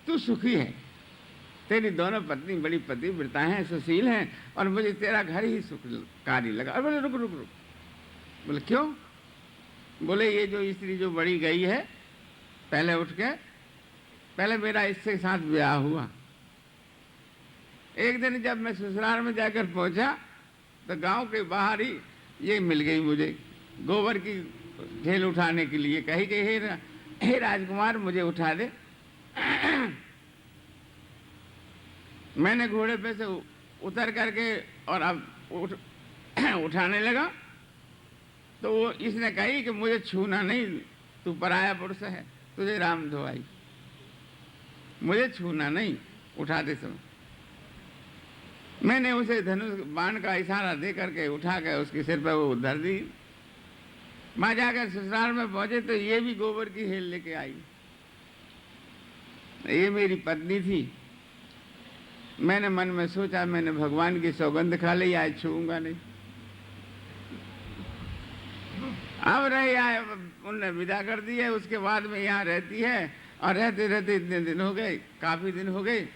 तू सुखी है, तेरी दोनों पत्नी बड़ी पतिव्रता हैं, सुशील हैं, और मुझे तेरा घर ही सुखकारी लगा। और बोले रुक रुक रुक। बोले क्यों? बोले ये जो स्त्री जो बड़ी गई है, पहले उठ के, पहले मेरा इसके साथ ब्याह हुआ। एक दिन जब मैं ससुराल में जाकर पहुंचा तो गांव के बाहर ही ये मिल गई मुझे, गोबर की ढेल उठाने के लिए। कही कि हे राजकुमार मुझे उठा दे। मैंने घोड़े पे से उतर करके और अब उठाने लगा तो वो इसने कही कि मुझे छूना नहीं, तू पराया पुरुष है, तुझे राम धोआई, मुझे छूना नहीं, उठा दे समय। मैंने उसे धनुष बाण का इशारा दे करके उठा के उसके सिर पर वो धर दी। माँ जाकर ससुराल में पहुंचे तो ये भी गोबर की हेल लेके आई। ये मेरी पत्नी थी। मैंने मन में सोचा मैंने भगवान की सौगंध खा ली, आज छूऊंगा नहीं। अब रही आए, उनने विदा कर दी है। उसके बाद में यहाँ रहती है और रहते रहते इतने दिन हो गए, काफी दिन हो गए।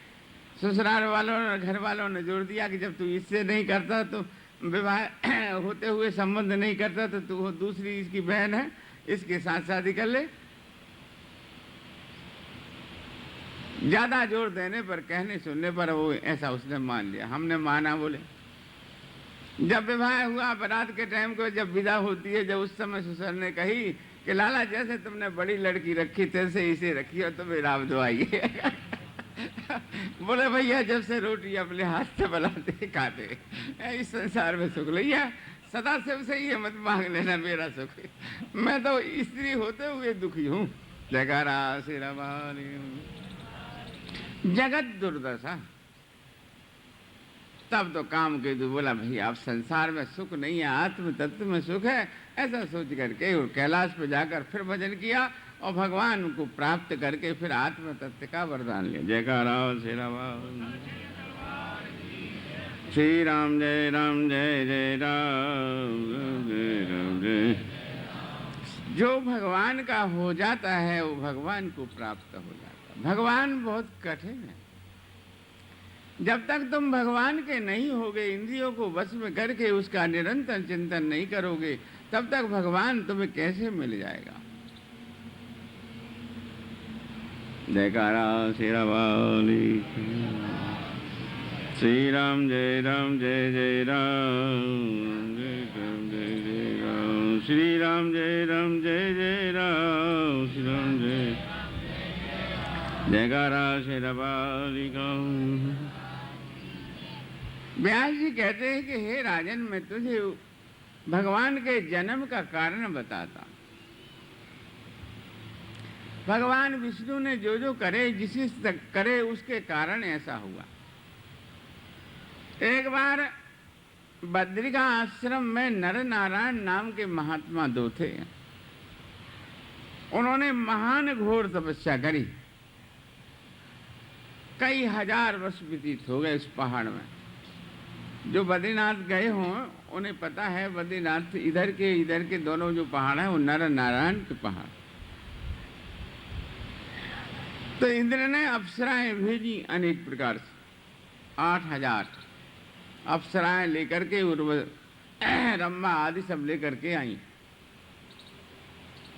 ससुराल वालों ने, घर वालों ने जोर दिया कि जब तू इससे नहीं करता तो विवाह होते हुए संबंध नहीं करता तो तू दूसरी इसकी बहन है, इसके साथ शादी कर ले। ज्यादा जोर देने पर, कहने सुनने पर वो ऐसा उसने मान लिया। हमने माना। बोले जब विवाह हुआ, बारात के टाइम को जब विदा होती है, जब उस समय ससुर ने कही कि लाला जैसे तुमने बड़ी लड़की रखी तैसे इसे रखी और तुम्हें राम धोआई। बोले भैया जब से रोटी अपने हाथ से बनाते खाते, इस संसार में सुख लिया, सदा से ये मत मांग लेना मेरा सुख, मैं तो स्त्री होते हुए दुखी हूँ। जयकारा श्री राम। जगत दुर्दशा। तब तो काम के तो बोला भैया अब संसार में सुख नहीं है, आत्म तत्व में सुख है। ऐसा सोच करके और कैलाश पे जाकर फिर भजन किया और भगवान को प्राप्त करके फिर आत्म तत्व का वरदान लिया। जयकारा श्री राम। श्री राम जय राम जय जय राम जय राम जय। जो भगवान का हो जाता है वो भगवान को प्राप्त हो जाता है। भगवान बहुत कठिन है। जब तक तुम भगवान के नहीं होगे, इंद्रियों को वश में करके उसका निरंतर चिंतन नहीं करोगे, तब तक भगवान तुम्हें कैसे मिल जाएगा। जयकारा श्री राम। श्री राम जय जय राम जय राम जय जय राम। श्री राम जय जय राम। श्री राम जय। जयकारा श्री राम। व्यास जी कहते हैं कि हे राजन, मैं तुझे भगवान के जन्म का कारण बताता। भगवान विष्णु ने जो जो करे, जिस तक करे, उसके कारण ऐसा हुआ। एक बार बद्रिका आश्रम में नर नारायण नाम के महात्मा दो थे। उन्होंने महान घोर तपस्या करी। कई हजार वर्ष व्यतीत हो गए उस पहाड़ में। जो बद्रीनाथ गए हों उन्हें पता है, बद्रीनाथ इधर के दोनों जो पहाड़ हैं वो नर नारायण के पहाड़। तो इंद्र ने अप्सराएं भेजी अनेक प्रकार से, 8000 अप्सराएं लेकर के, रम्मा आदि सब लेकर के आई।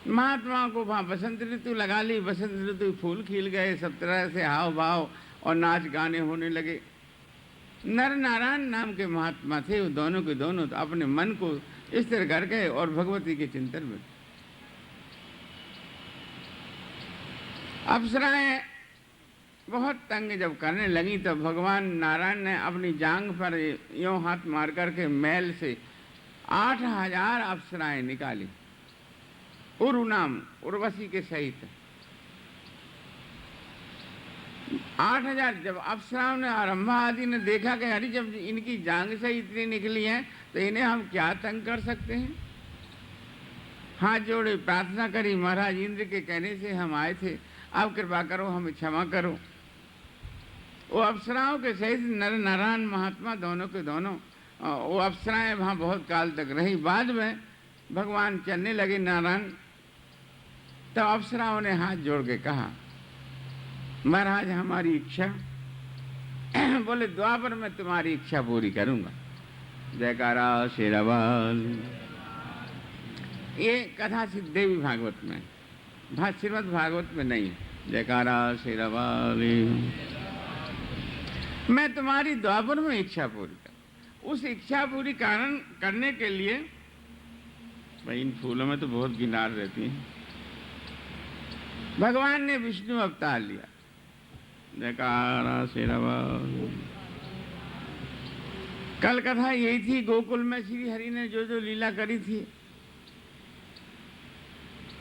महात्मा को वहां बसंत ऋतु लगा ली। बसंत ऋतु फूल खिल गए, सब तरह से हाव भाव और नाच गाने होने लगे। नर नारायण नाम के महात्मा थे, वो दोनों के दोनों तो अपने मन को स्थिर कर गए और भगवती के चिंतन में। अप्सराएं बहुत तंग जब करने लगी तो भगवान नारायण ने अपनी जांघ पर यों हाथ मार करके मैल से 8000 अप्सराएं निकाली। उरु नाम, उर्वशी के सहित 8000। जब अप्सराओं ने, आरंभा आदि ने देखा कि अरे जब इनकी जांग से इतनी निकली है तो इन्हें हम क्या तंग कर सकते हैं, हाथ जोड़े प्रार्थना करी। महाराज इंद्र के कहने से हम आए थे, आप कृपा करो, हमें क्षमा करो। वो अप्सराओं के सहित नर नारायण महात्मा दोनों के दोनों, वो अप्सराएं वहाँ बहुत काल तक रही। बाद में भगवान चलने लगे नारायण, तो अप्सराओं ने हाथ जोड़ के कहा महाराज हमारी इच्छा बोले द्वापर में तुम्हारी इच्छा पूरी करूंगा। जयकारा शेरावाल। ये कथा देवी भागवत में, श्रीमद् भागवत में नहीं। जयकारा शेरावाल। मैं तुम्हारी द्वापर में इच्छा पूरी कर, उस इच्छा पूरी करने के लिए भाई इन फूलों में तो बहुत गिनार रहती है। भगवान ने विष्णु अवतार लिया। जयकारा शेरावाल। कल कथा यही थी, गोकुल में श्री हरि ने जो जो लीला करी थी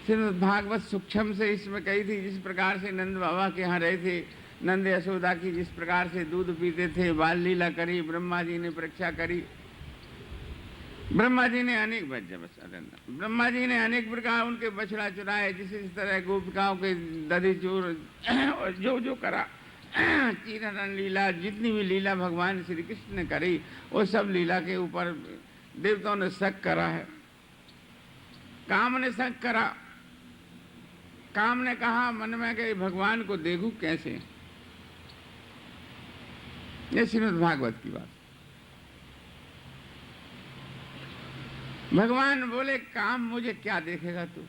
श्रीमद् भागवत सूक्ष्म से इसमें कही थी। जिस प्रकार से नंद बाबा के यहाँ रहे थे, नंद यशोदा की जिस प्रकार से दूध पीते थे, बाल लीला करी, ब्रह्मा जी ने परीक्षा करी। ब्रह्मा जी ने अनेक ब्रह्मा जी ने अनेक प्रकार उनके बछड़ा चुराए, जिस तरह गोपिकाओं के दधी चूर और जो जो करा, चीरहरण लीला, जितनी भी लीला भगवान श्री कृष्ण ने करी, वो सब लीला के ऊपर देवताओं ने शक करा है। काम ने शक करा। काम ने कहा मन में कि भगवान को देखूं कैसे। ये श्रीमद् भागवत की बात। भगवान बोले काम मुझे क्या देखेगा तू।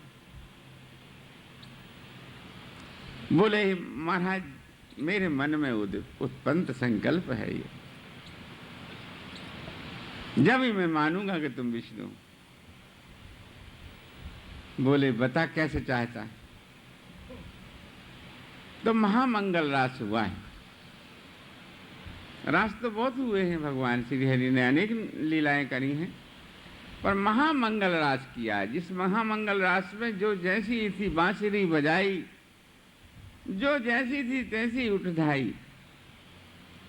बोले महाराज मेरे मन में उत्पन्न संकल्प है ये, जब ही मैं मानूंगा कि तुम विष्णु। बोले बता कैसे चाहता है। तो महामंगल रास हुआ है। रास तो बहुत हुए हैं, भगवान श्री हरि ने अनेक लीलाएं करी हैं, पर महामंगल रास किया है। जिस महामंगल रास में जो जैसी थी बांसुरी बजाई, जो जैसी थी तैसी उठ धाई।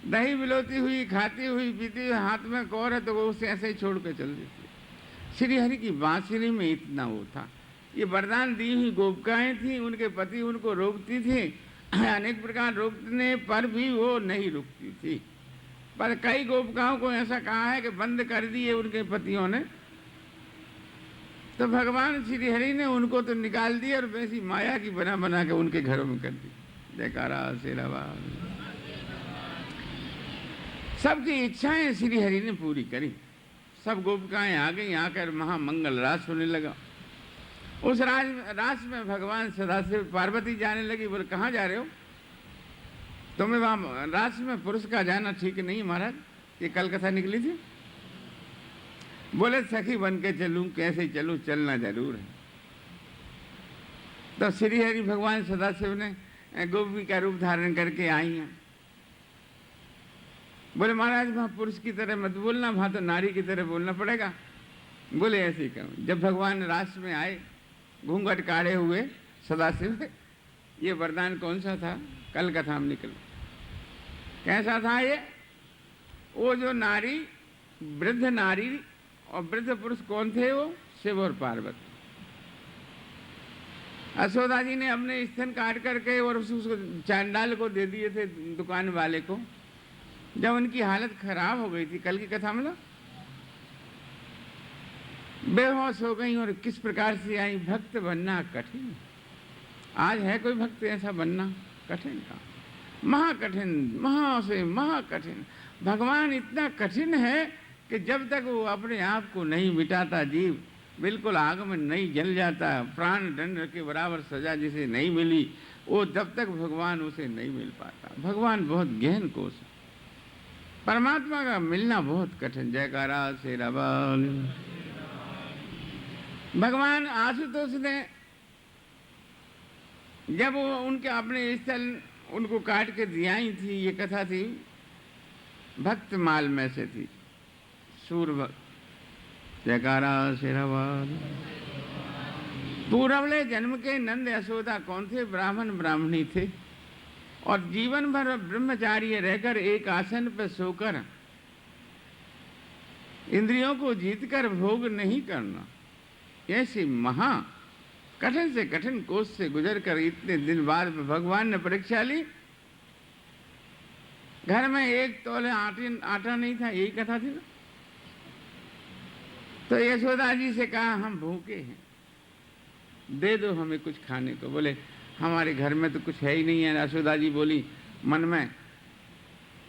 दही बिलोती हुई, खाती हुई, पीती हुई, हाथ में कौर है तो वो उसे ऐसे ही छोड़ कर चल देती। श्री हरि की बांसुरी में इतना वो था। ये वरदान दी हुई गोपिकाएं थी, उनके पति उनको रोकती थी, अनेक प्रकार रोकने पर भी वो नहीं रुकती थी। पर कई गोपिकाओं को ऐसा कहा है कि बंद कर दिए उनके पतियों ने, तो भगवान श्री हरि ने उनको तो निकाल दिया और वैसी माया की बना बना के उनके घरों में कर दी। जयकारा शेरावाल। सबकी इच्छाएं श्री हरि ने पूरी करी। सब गोपिकाएं आ गई, आकर महामंगल रास होने लगा। उस रास में भगवान सदाशिव पार्वती जाने लगी। बोले कहाँ जा रहे हो? तुम्हें वहां रास में पुरुष का जाना ठीक नहीं महाराज, ये कल कथा निकली थी। बोले सखी बन के चलूं, कैसे चलूं, चलना जरूर है। तो श्री हरि भगवान सदाशिव ने गोपी का रूप धारण करके आई हैं। बोले महाराज वहां पुरुष की तरह मत बोलना, वहां तो नारी की तरह बोलना पड़ेगा। बोले ऐसे ही कहो। जब भगवान रास में आए, घूंघट काढ़े हुए सदाशिव, ये वरदान कौन सा था? कल कथा हम निकल। कैसा था ये? वो जो नारी, वृद्ध नारी और वृद्ध पुरुष कौन थे? वो शिव और पार्वती। यशोदा जी ने अपने स्तन काट करके और उसको चांडाल को दे दिए थे, दुकान वाले को। जब उनकी हालत खराब हो गई थी, कल की कथा में बेहोश हो गई और किस प्रकार से आई। भक्त बनना कठिन। आज है कोई भक्त ऐसा बनना? कठिन का महाकठिन, महा से महाकठिन। भगवान इतना कठिन है कि जब तक वो अपने आप को नहीं मिटाता, जीव बिल्कुल आग में नहीं जल जाता, प्राण दंड के बराबर सजा जिसे नहीं मिली, वो जब तक भगवान उसे नहीं मिल पाता। भगवान बहुत गहन कोश है। परमात्मा का मिलना बहुत कठिन। जयकारा शेरावाल। भगवान आशुतोष ने जब वो उनके अपने स्थल उनको काट के दियाई थी, ये कथा थी, भक्त माल में से थी, सूर भक्त। जयकारा शेरावाल। पूर्वले जन्म के नंद यशोदा कौन थे? ब्राह्मण ब्राह्मणी थे और जीवन भर ब्रह्मचार्य रहकर एक आसन पर सोकर इंद्रियों को जीतकर भोग नहीं करना, ऐसी महा कठिन से कठिन कोष से गुजर कर इतने दिन बाद भगवान ने परीक्षा ली। घर में एक तोले आटा नहीं था, यही कथा थी ना। तो यशोदा जी से कहा हम भूखे हैं, दे दो हमें कुछ खाने को। बोले हमारे घर में तो कुछ है ही नहीं है। यशोदा जी बोली मन में।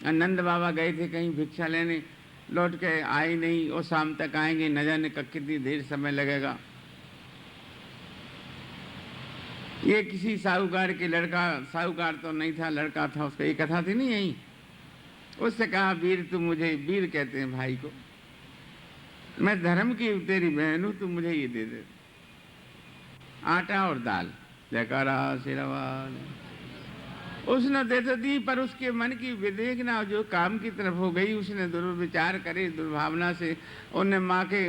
नंद बाबा गए थे कहीं भिक्षा लेने, लौट के आए नहीं, और शाम तक आएंगे, न जाने कितनी देर समय लगेगा। ये किसी साहूकार के लड़का, साहूकार तो नहीं था, लड़का था, उसका ये कथा थी नहीं यही। उससे कहा वीर तू मुझे, वीर कहते हैं भाई को, मैं धर्म की तेरी बहन हूं, तू मुझे ये दे दे, आटा और दाल। जयकारा शेरावाल। उसने दे तो दी, पर उसके मन की विवेचना जो काम की तरफ हो गई, उसने दुर्विचार करे, दुर्भावना से उन्हें माँ के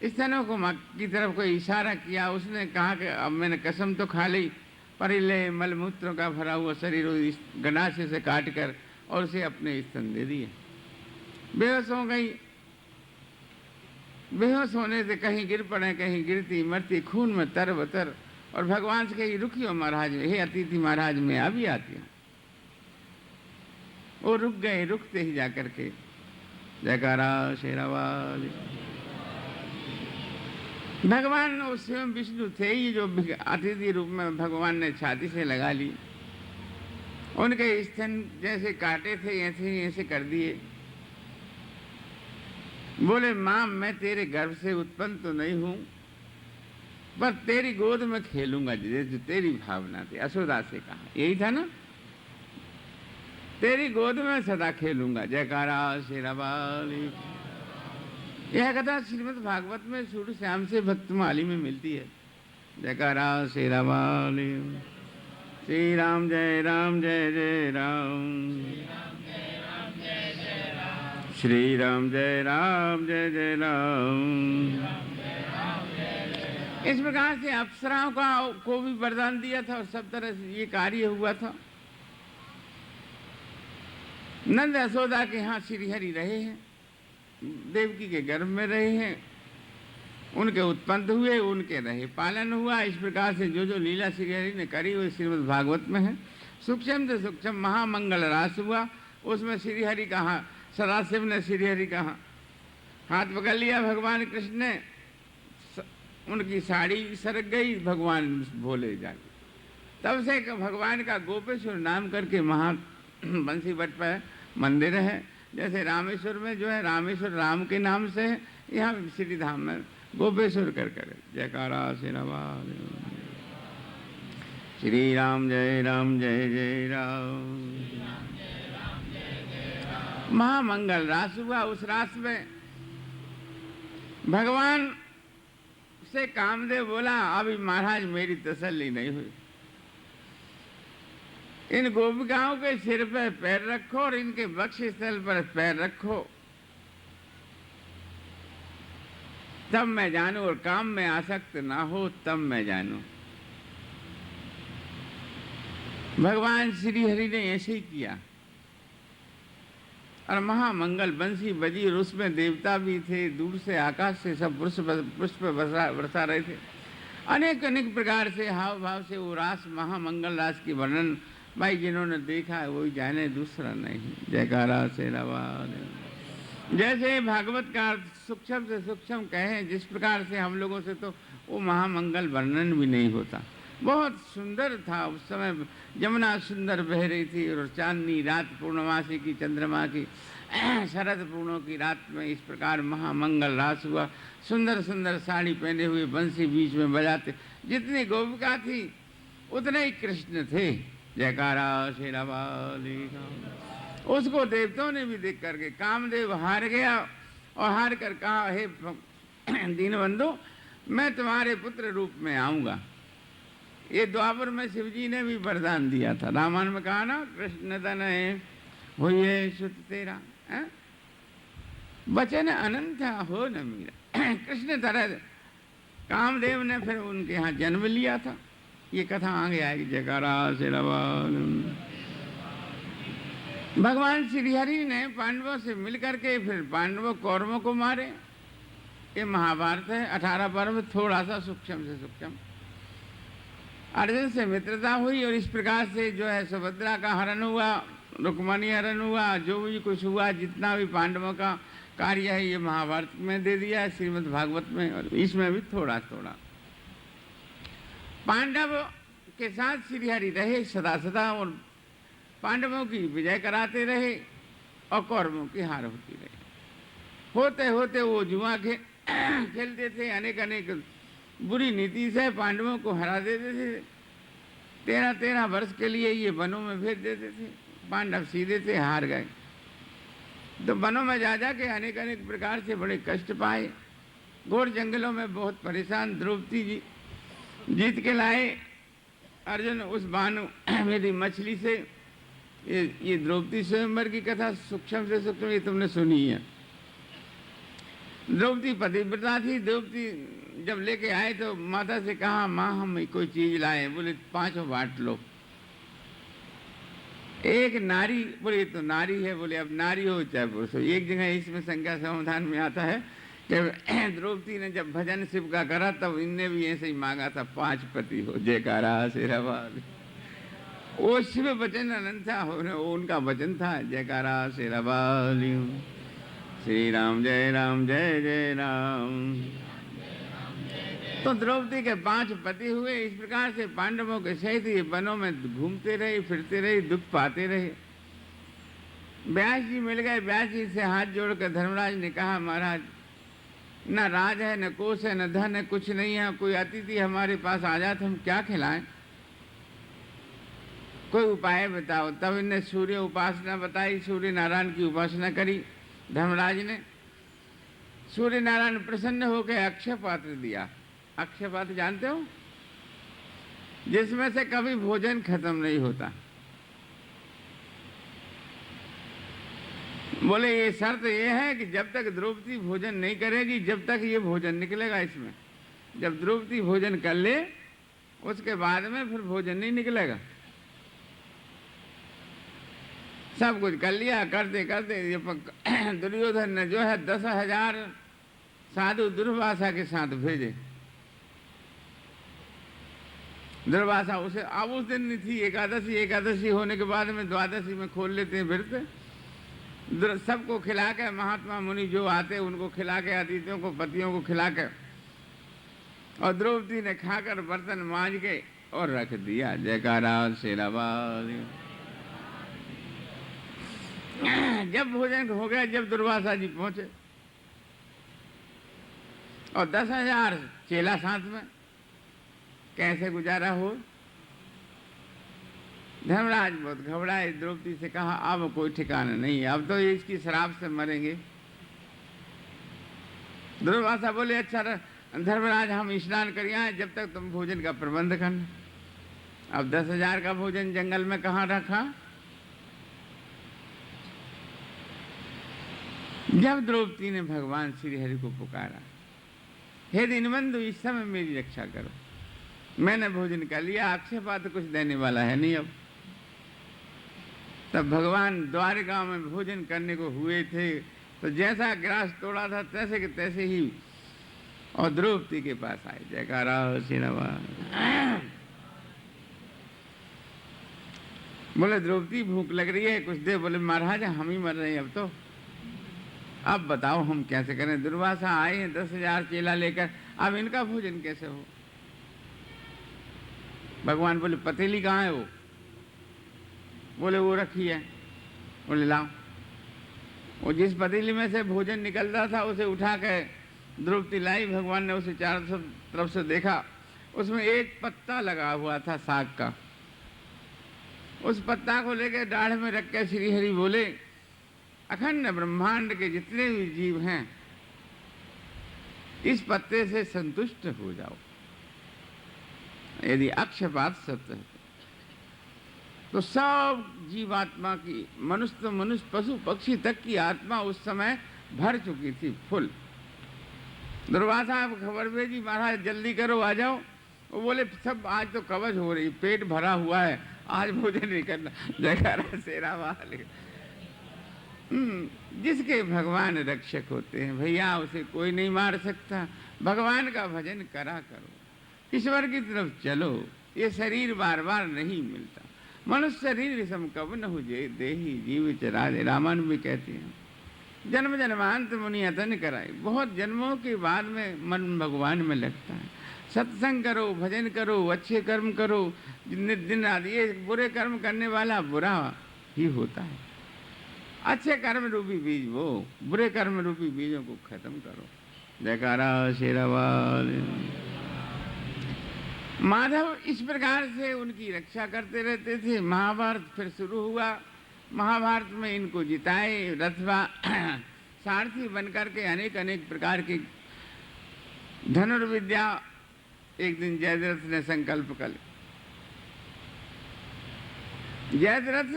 स्तनों को माँ की तरफ कोई इशारा किया। उसने कहा कि अब मैंने कसम तो खा ली, पर ले मलमूत्रों का भरा हुआ शरीर इस गंडासे से काट कर और उसे अपने स्तन दे दिए। बेहोश हो गई। बेहोश होने से कहीं गिर पड़े, कहीं गिरती मरती, खून में तर बतर। और भगवान से कही रुकियो महाराज, हे अतिथि महाराज मैं अभी आती हूँ। वो रुक गए, रुकते ही जाकर के जयकारा शेरावाल। भगवान वो स्वयं विष्णु थे ही, जो अतिथि रूप में भगवान ने छाती से लगा ली। उनके स्तन जैसे काटे थे ऐसे ऐसे कर दिए। बोले माँ मैं तेरे गर्भ से उत्पन्न तो नहीं हूं, पर तेरी गोद में खेलूंगा जैसे तेरी भावना थी। यशोदा से कहा, यही था ना, तेरी गोद में सदा खेलूंगा। जयकारा शेरावाल। यह कथा श्रीमद् भागवत में सूर्य श्याम से भक्तमाली में मिलती है। जयकारा शेरावाल। श्री राम जय राम जय जय राम, श्री राम जय राम जय जय राम। इस प्रकार से अप्सराओं को भी वरदान दिया था और सब तरह से ये कार्य हुआ था। नंद यशोदा के यहाँ श्रीहरि रहे हैं, देवकी के गर्भ में रहे हैं, उनके उत्पन्न हुए, उनके रहे, पालन हुआ। इस प्रकार से जो जो लीला श्रीहरि ने करी वो श्रीमद् भागवत में है। सूक्ष्म से सूक्ष्म महामंगल रास हुआ, उसमें श्रीहरि कहा, सदाशिव ने श्रीहरि कहा, हाथ पकड़ लिया भगवान कृष्ण ने, उनकी साड़ी सरक गई, भगवान भोले जागे। तब से भगवान का गोपेश्वर नाम करके महा बंसी भट्ट पर मंदिर है। जैसे रामेश्वर में जो है रामेश्वर राम के नाम से है, यहाँ श्री धाम में गोपेश्वर कर कर। जयकारा शेरावाल। श्री राम जय जय राम। महामंगल रास हुआ। उस रास में भगवान से कामदेव बोला, अभी महाराज मेरी तसल्ली नहीं हुई, इन गोपिकाओं के सिर पर पैर रखो और इनके वक्षस्थल पर पैर रखो, तब मैं जानू, और काम में आसक्त ना हो तब मैं जानू। भगवान श्री हरि ने ऐसे ही किया और महामंगल बंसी बजी, और उसमें देवता भी थे, दूर से आकाश से सब पुष्प बरसा रहे थे। अनेक अनेक प्रकार से हाव भाव से वो रास, महामंगल रास की वर्णन भाई जिन्होंने देखा है वही जाने, दूसरा नहीं। जयकारा शेरावाल। जैसे भागवत का सूक्ष्म से सूक्ष्म कहें, जिस प्रकार से हम लोगों से तो वो महामंगल वर्णन भी नहीं होता। बहुत सुंदर था। उस समय यमुना सुंदर बह रही थी और चांदनी रात, पूर्णमासी की, चंद्रमा की, शरद पूर्णों की रात में इस प्रकार महामंगल रास हुआ। सुंदर सुंदर साड़ी पहने हुए बंसी बीच में बजाते, जितनी गोपिका थी उतने ही कृष्ण थे। जयकारा शेरावाल। उसको देवताओं ने भी देख करके कामदेव हार गया और हार कर कहा, हे दीनबंधु मैं तुम्हारे पुत्र रूप में आऊंगा। ये द्वापर में शिवजी ने भी वरदान दिया था। रामायण में कहा ना, कृष्ण तन हुए सुत तेरा, वचन अनंत हो न मीरा। कृष्ण तरह कामदेव ने फिर उनके यहाँ जन्म लिया था। ये कथा आगे आएगी। जयकारा शेरावाल। भगवान श्रीहरि ने पांडवों से मिलकर के फिर पांडवों कौरवों को मारे। ये महाभारत है। 18 पर्व, थोड़ा सा सूक्ष्म से सूक्ष्म। अर्जुन से मित्रता हुई और इस प्रकार से जो है सुभद्रा का हरण हुआ, रुक्मणी हरण हुआ, जो भी कुछ हुआ, जितना भी पांडवों का कार्य है ये महाभारत में दे दिया है, श्रीमद् भागवत में, और इसमें भी थोड़ा थोड़ा। पांडव के साथ श्री हरि रहे सदा सदा और पांडवों की विजय कराते रहे और कौरवों की हार होती रही। होते होते वो जुआ खेलते थे, अनेक अनेक बुरी नीति से पांडवों को हरा देते थे। 13-13 वर्ष के लिए ये वनों में भेज देते थे। पांडव सीधे थे, हार गए। तो वनों में जा जा के अनेक अनेक प्रकार से बड़े कष्ट पाए। घोर जंगलों में बहुत परेशान द्रौपदी जी जीत के लाए। अर्जुन उस भानु मेरी मछली से, ये द्रौपदी स्वयंवर की कथा सूक्ष्म से सूक्ष्म ये तुमने सुनी है। द्रौपदी पतिव्रता थी। द्रौपदी जब लेके आए तो माता से कहा, माँ हम कोई चीज लाए। बोले 5 बांट लो। एक नारी, बोले तो नारी है। बोले अब नारी हो चाहे पुरुष हो। एक जगह इसमें संख्या समाधान में आता है कि द्रौपदी ने जब भजन शिव का करा तब इनने भी ऐसे ही मांगा था 5 पति हो, जयकारा शेरा वाली। वो शिव वचन अनंत था, वो उनका वचन था, जयकारा शेरा वाली। श्री राम जय जय राम। तो द्रौपदी के 5 पति हुए। इस प्रकार से पांडवों के सहित ये वनों में घूमते रहे, फिरते रहे, दुख पाते रहे। व्यास जी मिल गए। व्यास जी से हाथ जोड़कर धर्मराज ने कहा, महाराज न राज है, न कोष है, न धन है, कुछ नहीं है। कोई अतिथि हमारे पास आ जाए तो हम क्या खिलाएं? कोई उपाय बताओ। तब इन्हें सूर्य उपासना बताई। सूर्य नारायण की उपासना करी धर्मराज ने। सूर्य नारायण प्रसन्न होकर अक्षय पात्र दिया। अक्षय पात्र जानते हो, जिसमें से कभी भोजन खत्म नहीं होता। बोले ये शर्त ये है कि जब तक द्रौपदी भोजन नहीं करेगी जब तक ये भोजन निकलेगा इसमें। जब द्रौपदी भोजन कर ले उसके बाद में फिर भोजन नहीं निकलेगा। सब कुछ कर लिया। करते करते ये दुर्योधन ने जो है 10,000 साधु दुर्वासा के साथ भेजे। दुर्वासा उसे अब उस दिन नहीं थी एकादशी। एकादशी होने के बाद में द्वादशी में खोल लेते हैं फिर सबको खिला के, महात्मा मुनि जो आते उनको खिला के, अतिथियों को पतियों को खिला के, और द्रौपदी ने खाकर बर्तन मांज के और रख दिया। जयकारा शेरा वाली। जब भोजन हो गया, जब दुर्वासा जी पहुंचे और 10,000 चेला साथ में, कैसे गुजारा हो? धर्मराज बहुत घबराए। द्रौपदी से कहा, अब कोई ठिकाना नहीं, अब तो इसकी शराब से मरेंगे। दुर्वासा बोले, अच्छा धर्मराज हम स्नान कर आए, जब तक तुम भोजन का प्रबंध करना। अब 10,000 का भोजन जंगल में कहाँ रखा? जब द्रौपदी ने भगवान श्री हरि को पुकारा, हे दीनबंधु इस समय मेरी रक्षा करो, मैंने भोजन कर लिया, अक्षय पात्र कुछ देने वाला है नहीं अब। तब भगवान द्वारका में भोजन करने को हुए थे, तो जैसा ग्रास तोड़ा था तैसे के तैसे ही और द्रौपदी के पास आए। जयकारा श्री राम। बोले द्रौपदी भूख लग रही है, कुछ दे। बोले महाराज हम ही मर रहे हैं अब तो, अब बताओ हम कैसे करें? दुर्वासा आए हैं 10,000 चेला लेकर, अब इनका भोजन कैसे हो? भगवान बोले पतीली कहाँ है वो? बोले वो रखी है। बोले लाओ। वो जिस पतीली में से भोजन निकलता था उसे उठा के द्रौपदी लाई। भगवान ने उसे चारों तरफ से देखा, उसमें एक पत्ता लगा हुआ था साग का। उस पत्ता को लेकर दाढ़ में रख के श्री हरि बोले, अखंड ब्रह्मांड के जितने भी जीव हैं इस पत्ते से संतुष्ट हो जाओ। यदि अक्षपात सत्य है तो सब जीवात्मा की, मनुष्य तो मनुष्य, पशु पक्षी तक की आत्मा उस समय भर चुकी थी फुल। दुर्वासा आप खबर भेजी, महाराज जल्दी करो आ जाओ। वो बोले सब आज तो कवच हो रही, पेट भरा हुआ है, आज भोजन नहीं करना। जयकारा शेरा वाले। जिसके भगवान रक्षक होते हैं भैया, उसे कोई नहीं मार सकता। भगवान का भजन करा करो, ईश्वर की तरफ चलो। ये शरीर बार बार नहीं मिलता। मनुष्य शरीर सम कब न हो जे देही जीव चरारे, रामायण भी कहते हैं। जन्म जन्मांत मुनि अतन कराए, बहुत जन्मों के बाद में मन भगवान में लगता है। सत्संग करो, भजन करो, अच्छे कर्म करो, दिन रात। ये बुरे कर्म करने वाला बुरा ही होता है। अच्छे कर्म रूपी बीज वो, बुरे कर्म रूपी बीजों को खत्म करो। जयकारा शेरावाल। माधव इस प्रकार से उनकी रक्षा करते रहते थे। महाभारत फिर शुरू हुआ। महाभारत में इनको जिताए, रथवा सारथी बनकर के अनेक अनेक प्रकार की धनुर्विद्या। एक दिन जयद्रथ ने संकल्प कर, जयद्रथ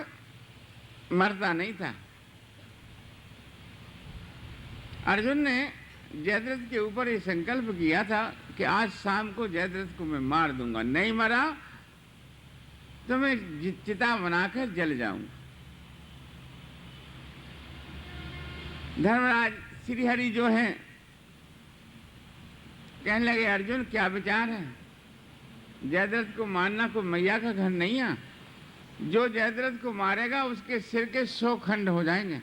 मरता नहीं था। अर्जुन ने जयद्रथ के ऊपर ये संकल्प किया था कि आज शाम को जयद्रथ को मैं मार दूंगा, नहीं मरा तो मैं चिता बनाकर जल जाऊंगा। धर्मराज श्रीहरि जो हैं कहने लगे, अर्जुन क्या विचार है? जयद्रथ को मारना को मैया का घर नहीं है। जो जयद्रथ को मारेगा उसके सिर के 100 खंड हो जाएंगे।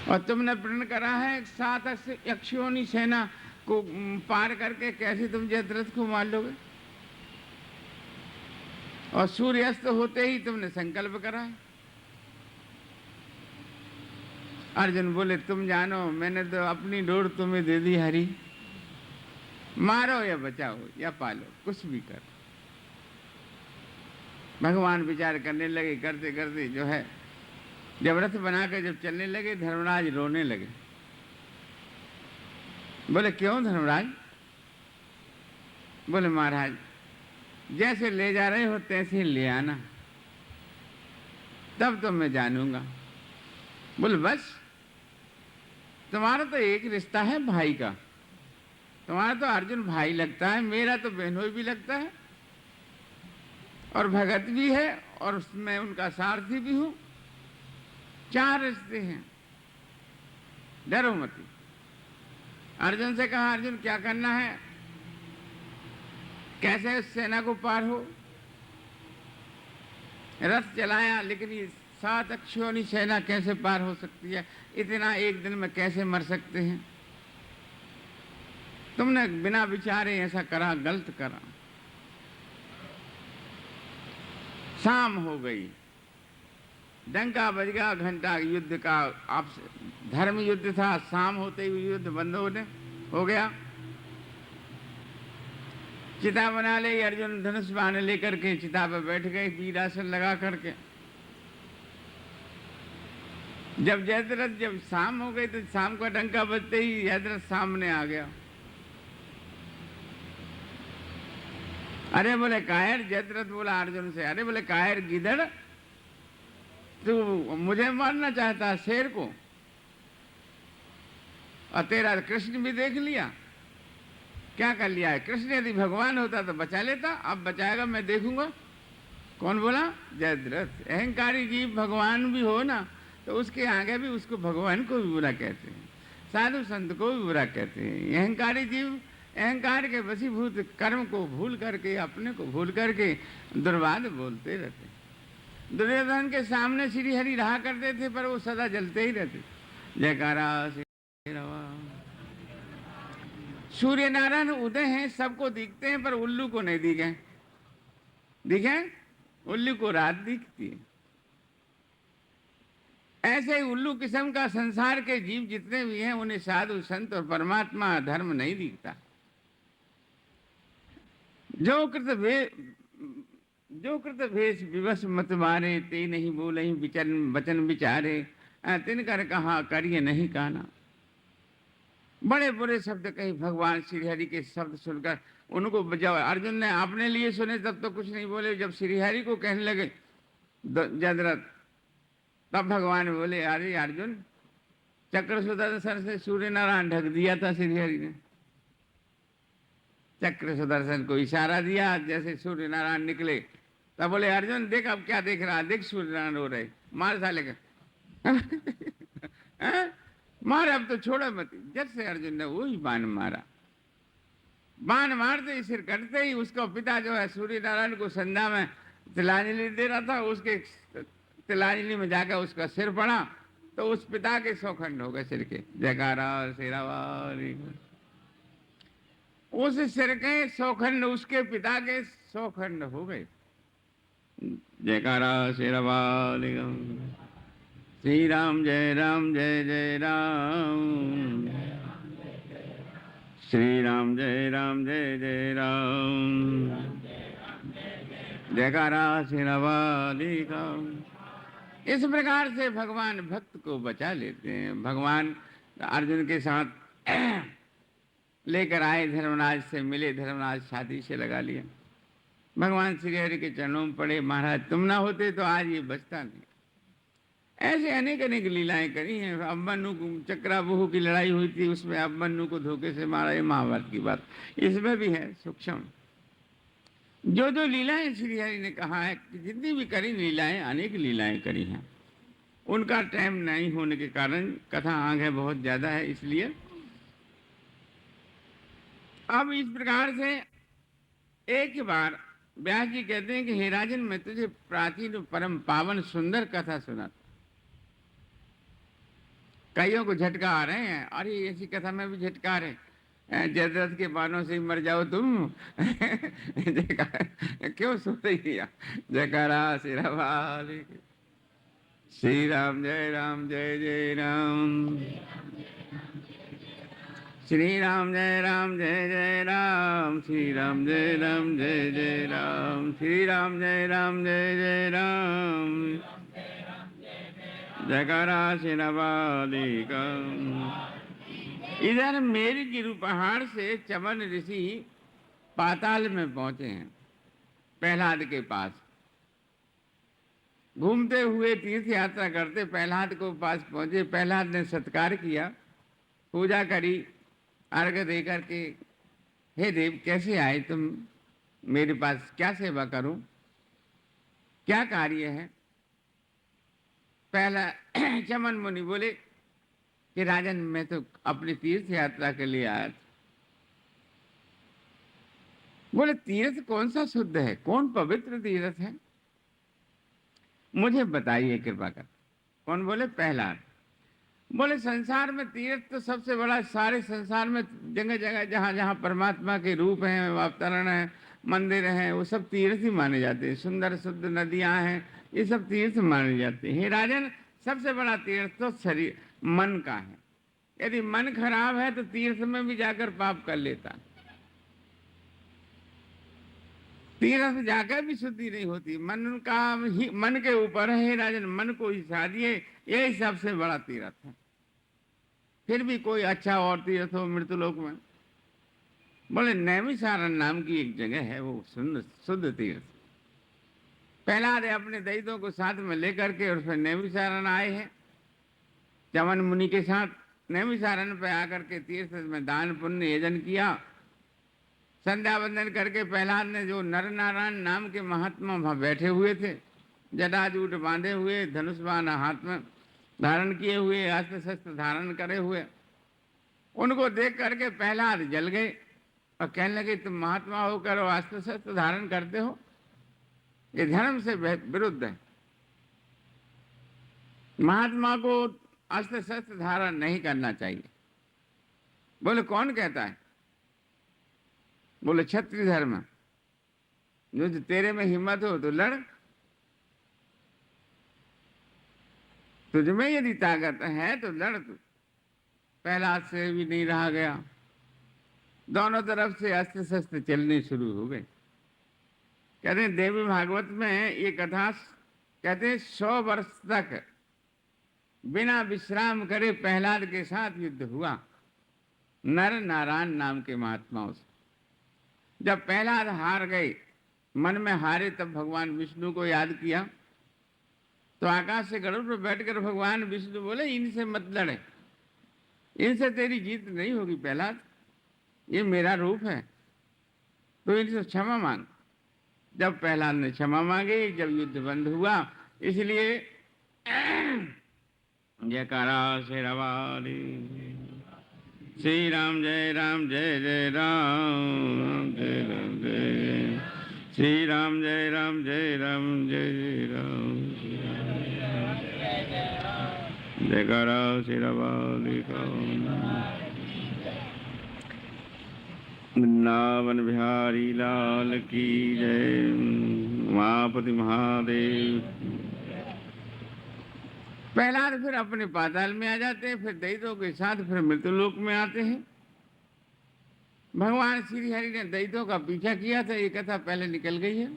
और तुमने प्रण करा है 7 यक्षयोनि सेना को पार करके कैसे तुम जयद्रथ को मार लोगे? और सूर्यास्त होते ही तुमने संकल्प करा है। अर्जुन बोले, तुम जानो, मैंने तो अपनी डोर तुम्हें दे दी हरि, मारो या बचाओ या पालो, कुछ भी कर। भगवान विचार करने लगे। करते करते जो है जब रथ बनाकर जब चलने लगे, धर्मराज रोने लगे। बोले, क्यों धर्मराज? बोले, महाराज जैसे ले जा रहे हो तैसे ले आना, तब तो मैं जानूंगा। बोले, बस तुम्हारा तो एक रिश्ता है भाई का। तुम्हारा तो अर्जुन भाई लगता है, मेरा तो बहनोई भी लगता है और भगत भी है और मैं उनका सारथी भी हूं। 4 रिश्ते हैं, डरो मत। अर्जुन से कहा, अर्जुन क्या करना है? कैसे उस सेना को पार हो? रथ चलाया, लेकिन ये 7 यक्षयोनि सेना कैसे पार हो सकती है? इतना एक दिन में कैसे मर सकते हैं? तुमने बिना विचारे ऐसा करा, गलत करा। शाम हो गई, डंका बज गया, घंटा युद्ध का आपसे धर्म युद्ध था। शाम होते ही युद्ध बंद हो गया। चिता बना ले, अर्जुन धनुष बाण लेकर के चिता पर बैठ गए, वीरासन लगा करके। जब जयद्रथ जब शाम हो गई तो शाम का डंका बजते ही जयद्रथ सामने आ गया। अरे बोले, कायर? जयद्रथ बोला अर्जुन से, अरे बोले कायर गिदड़, तू मुझे मारना चाहता है, शेर को? और तेरा कृष्ण भी देख लिया, क्या कर लिया है? कृष्ण यदि भगवान होता तो बचा लेता, अब बचाएगा मैं देखूंगा। कौन बोला? जयद्रथ। अहंकारी जीव भगवान भी हो ना तो उसके आगे भी उसको भगवान को भी बुरा कहते हैं, साधु संत को भी बुरा कहते हैं। अहंकारी जीव अहंकार के वशीभूत कर्म को भूल करके, अपने को भूल करके दुर्वाद बोलते रहते। दुर्योधन के सामने श्री हरि रहा करते थे पर वो सदा जलते ही रहते। जयकारा सूर्य नारायण उदय हैं, सबको दिखते हैं पर उल्लू को नहीं दिखे। दिखे? उल्लू को रात दिखती है। ऐसे ही उल्लू किस्म का संसार के जीव जितने भी हैं उन्हें साधु संत और परमात्मा धर्म नहीं दिखता। जो कृत भेष विवश मत मारे, ते नहीं बोले वचन विचारे, तिन कर कहा करिए नहीं काना। बड़े बुरे शब्द कही भगवान श्रीहरि के शब्द सुनकर उनको बचाओ। अर्जुन ने अपने लिए सुने तब तो कुछ नहीं बोले, जब श्रीहरि को कहने लगे जयद्रथ, तब भगवान बोले, अरे अर्जुन, चक्र सुदर्शन से सूर्य नारायण ढक दिया था श्रीहरि ने। चक्र सुदर्शन को इशारा दिया, जैसे सूर्य नारायण निकले तब बोले, अर्जुन देख अब क्या देख रहा, देख सूर्य नारायण हो रहे, मार साले का। मार, अब तो छोड़ो मत। जब से अर्जुन ने वही बाण मारा, बाण मारते ही सिर कटते ही उसका पिता जो है सूर्य नारायण को संध्या में तिलांजलि दे रहा था, उसके तिलांजलि में जाकर उसका सिर पड़ा तो उस पिता के 100 खंड हो गए सिर के। जयकारा शेरा वाली। उस सिर के 100 खंड उसके पिता के 100 खंड हो गए। जयकारा शेरा वाली। श्री राम जय जय राम। श्री राम जय जय राम। जयकारा शेरा वाली का। इस प्रकार से भगवान भक्त को बचा लेते हैं। भगवान अर्जुन के साथ लेकर आए, धर्मराज से मिले, धर्मराज शादी से लगा लिया। भगवान श्री हरि के चरणों में पड़े, महाराज तुम ना होते तो आज ये बचता नहीं। ऐसे अनेक अनेक लीलाएं करी हैं। अभिमन्यु को चक्राबहु की लड़ाई हुई थी, उसमें अभिमन्यु को धोखे से मारा, ये महाभारत की बात। इसमें भी है सूक्ष्म। जो जो लीलाएं श्री हरि ने कहा है कि जितनी भी करी लीलाएं, अनेक लीलाएं करी हैं। उनका टाइम नहीं होने के कारण कथा आगे बहुत ज्यादा है, इसलिए अब इस प्रकार से एक बार व्यास जी कहते हैं कि हे राजन, मैं तुझे प्राचीन परम पावन सुंदर कथा सुना। कईयों को झटका आ रहे हैं, अरे ऐसी कथा में भी झटका आ रहे, जयद्रथ के बाणों से मर जाओ तुम। क्यों सो रही है? जयकारा शेरा वाली। श्री राम जय जय राम। श्री राम जय जय राम। श्री राम जय जय राम। श्री राम जय जय राम। जयकारा शेरा वाली का। इधर मेरुगिरि पहाड़ से चमन ऋषि पाताल में पहुंचे हैं, प्रहलाद के पास। घूमते हुए तीर्थ यात्रा करते प्रहलाद को पास पहुंचे। प्रहलाद ने सत्कार किया, पूजा करी, अर्घ दे करके, हे देव कैसे आए तुम मेरे पास, क्या सेवा करूं, क्या कार्य है? पहला चमन मुनि बोले कि राजन, मैं तो अपनी तीर्थ यात्रा के लिए आया था। बोले तीर्थ कौन सा शुद्ध है, कौन पवित्र तीर्थ है, मुझे बताइए कृपा कर। कौन बोले? प्रहलाद। बोले संसार में तीर्थ तो सबसे बड़ा, सारे संसार में जगह जगह जहाँ जहाँ परमात्मा के रूप हैं, अवतरण है, मंदिर हैं, वो सब तीर्थ ही माने जाते हैं। सुंदर शुद्ध नदियाँ हैं, ये सब तीर्थ माने जाते हैं। हे राजन, सबसे बड़ा तीर्थ तो शरीर मन का है। यदि मन खराब है तो तीर्थ में भी जाकर पाप कर लेता, तीर्थ जाकर भी शुद्धि नहीं होती। मन का ही, मन के ऊपर है राजन, मन को ही साधिए, यही सबसे बड़ा तीर्थ है। फिर भी कोई अच्छा और तीर्थ हो मृत्युलोक में? बोले नैमिषारण्य नाम की एक जगह है, वो शुद्ध तीर्थ। प्रहलाद अपने दैत्यों को साथ में लेकर के और फिर नैमिषारण्य आए हैं चमन मुनि के साथ। नैमिषारण्य पे आकर के तीर्थ में दान पुण्य यजन किया। संध्या वंदन करके प्रहलाद ने, जो नर नारायण नाम के महात्मा वहां बैठे हुए थे, जटाजूट बांधे हुए, धनुष बाण हाथ में धारण किए हुए, अस्त्र शस्त्र धारण करे हुए, उनको देख करके प्रहलाद जल गए और कहने लगे तुम महात्मा होकर अस्त्र शस्त्र धारण करते हो, ये धर्म से विरुद्ध है। महात्मा को अस्त्र शस्त्र धारण नहीं करना चाहिए। बोले कौन कहता है? बोले क्षत्रिय धर्म, जो तेरे में हिम्मत हो तो लड़, तुझ में यदि ताकत है तो लड़। तू प्रहलाद से भी नहीं रहा गया, दोनों तरफ से अस्त्र शस्त्र चलने शुरू हो गए। कहते हैं देवी भागवत में ये कथा, कहते हैं 100 वर्ष तक बिना विश्राम करे प्रहलाद के साथ युद्ध हुआ नर नारायण नाम के महात्माओं से। जब प्रहलाद हार गए, मन में हारे, तब भगवान विष्णु को याद किया। तो आकाश से गरुड़ पर बैठकर भगवान विष्णु बोले इनसे मत लड़े, इनसे तेरी जीत नहीं होगी प्रहलाद, ये मेरा रूप है, तो इनसे क्षमा मांग। जब प्रहलाद ने क्षमा मांगी, जब युद्ध बंद हुआ, इसलिए जयकारा शेरा वाली। श्री राम जय जय राम। जय राम जय, श्री राम जय जय राम। जय जय राम। जयकारा शेरा वाली का। वृंदावन बिहारी लाल की जय। उमापति महादेव। पहला फिर अपने पाताल में आ जाते हैं, फिर दैत्यों के साथ फिर मृत्युलोक में आते हैं। भगवान श्री हरि ने दैत्यों का पीछा किया था, ये कथा पहले निकल गई है।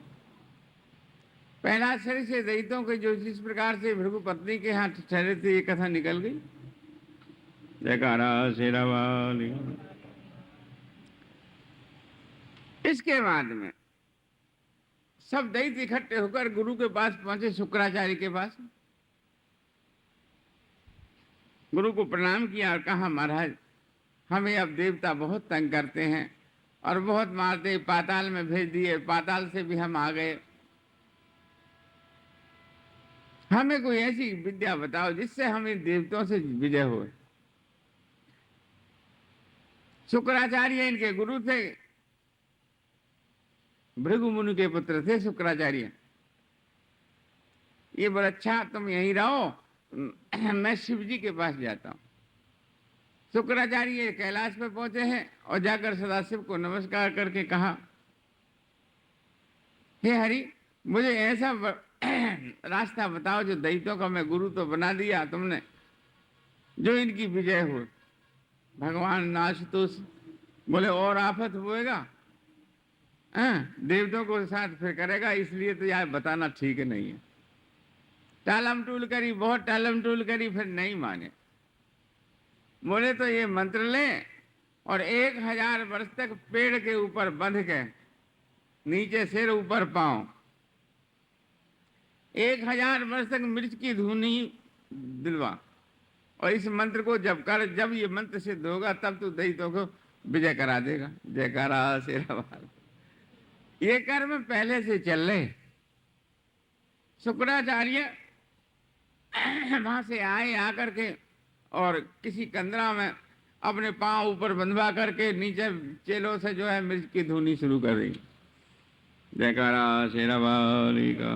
पहला शरीर से दैत्यों के जो जिस प्रकार से भृगु पत्नी के हाथ ठहरे थे, ये कथा निकल गई। जयकारा शेरा वाली। इसके बाद में सब दैत्य इकट्ठे होकर गुरु के पास पहुंचे, शुक्राचार्य के पास। गुरु को प्रणाम किया और कहा, महाराज हमें अब देवता बहुत तंग करते हैं और बहुत मारते, पाताल में भेज दिए, पाताल से भी हम आ गए। हमें कोई ऐसी विद्या बताओ जिससे हमें देवताओं से विजय हो। शुक्राचार्य इनके गुरु थे, भृगु मुनि के पुत्र थे शुक्राचार्य। ये बड़ा अच्छा, तुम यहीं रहो, मैं शिव जी के पास जाता हूं। शुक्राचार्य कैलाश पे पहुंचे हैं और जाकर सदाशिव को नमस्कार करके कहा, हे हरि, मुझे ऐसा रास्ता बताओ जो दैत्यों का मैं गुरु तो बना दिया तुमने, जो इनकी विजय हो। भगवान नाशतुष बोले, और आफत होएगा, देवताओं को साथ फिर करेगा, इसलिए तो यार बताना ठीक नहीं है। टालम टूल करी, बहुत टालम टूल करी, फिर नहीं माने। बोले तो ये मंत्र ले और 1000 वर्ष तक पेड़ के ऊपर बंध के, नीचे सिर ऊपर पांव, 1000 वर्ष तक मिर्च की धुनी दिलवा, और इस मंत्र को जब कर, जब ये मंत्र सिद्ध होगा तब तू दैत्यों को विजय करा देगा। जयकारा शेरा वाली। ये कर्म पहले से चल रहे। शुक्राचार्य वहां से आए, आकर के और किसी कंदरा में अपने पांव ऊपर बंधवा करके नीचे चेलों से जो है मिर्च की धुनी शुरू कर दी। जयकारा शेरा वाली का।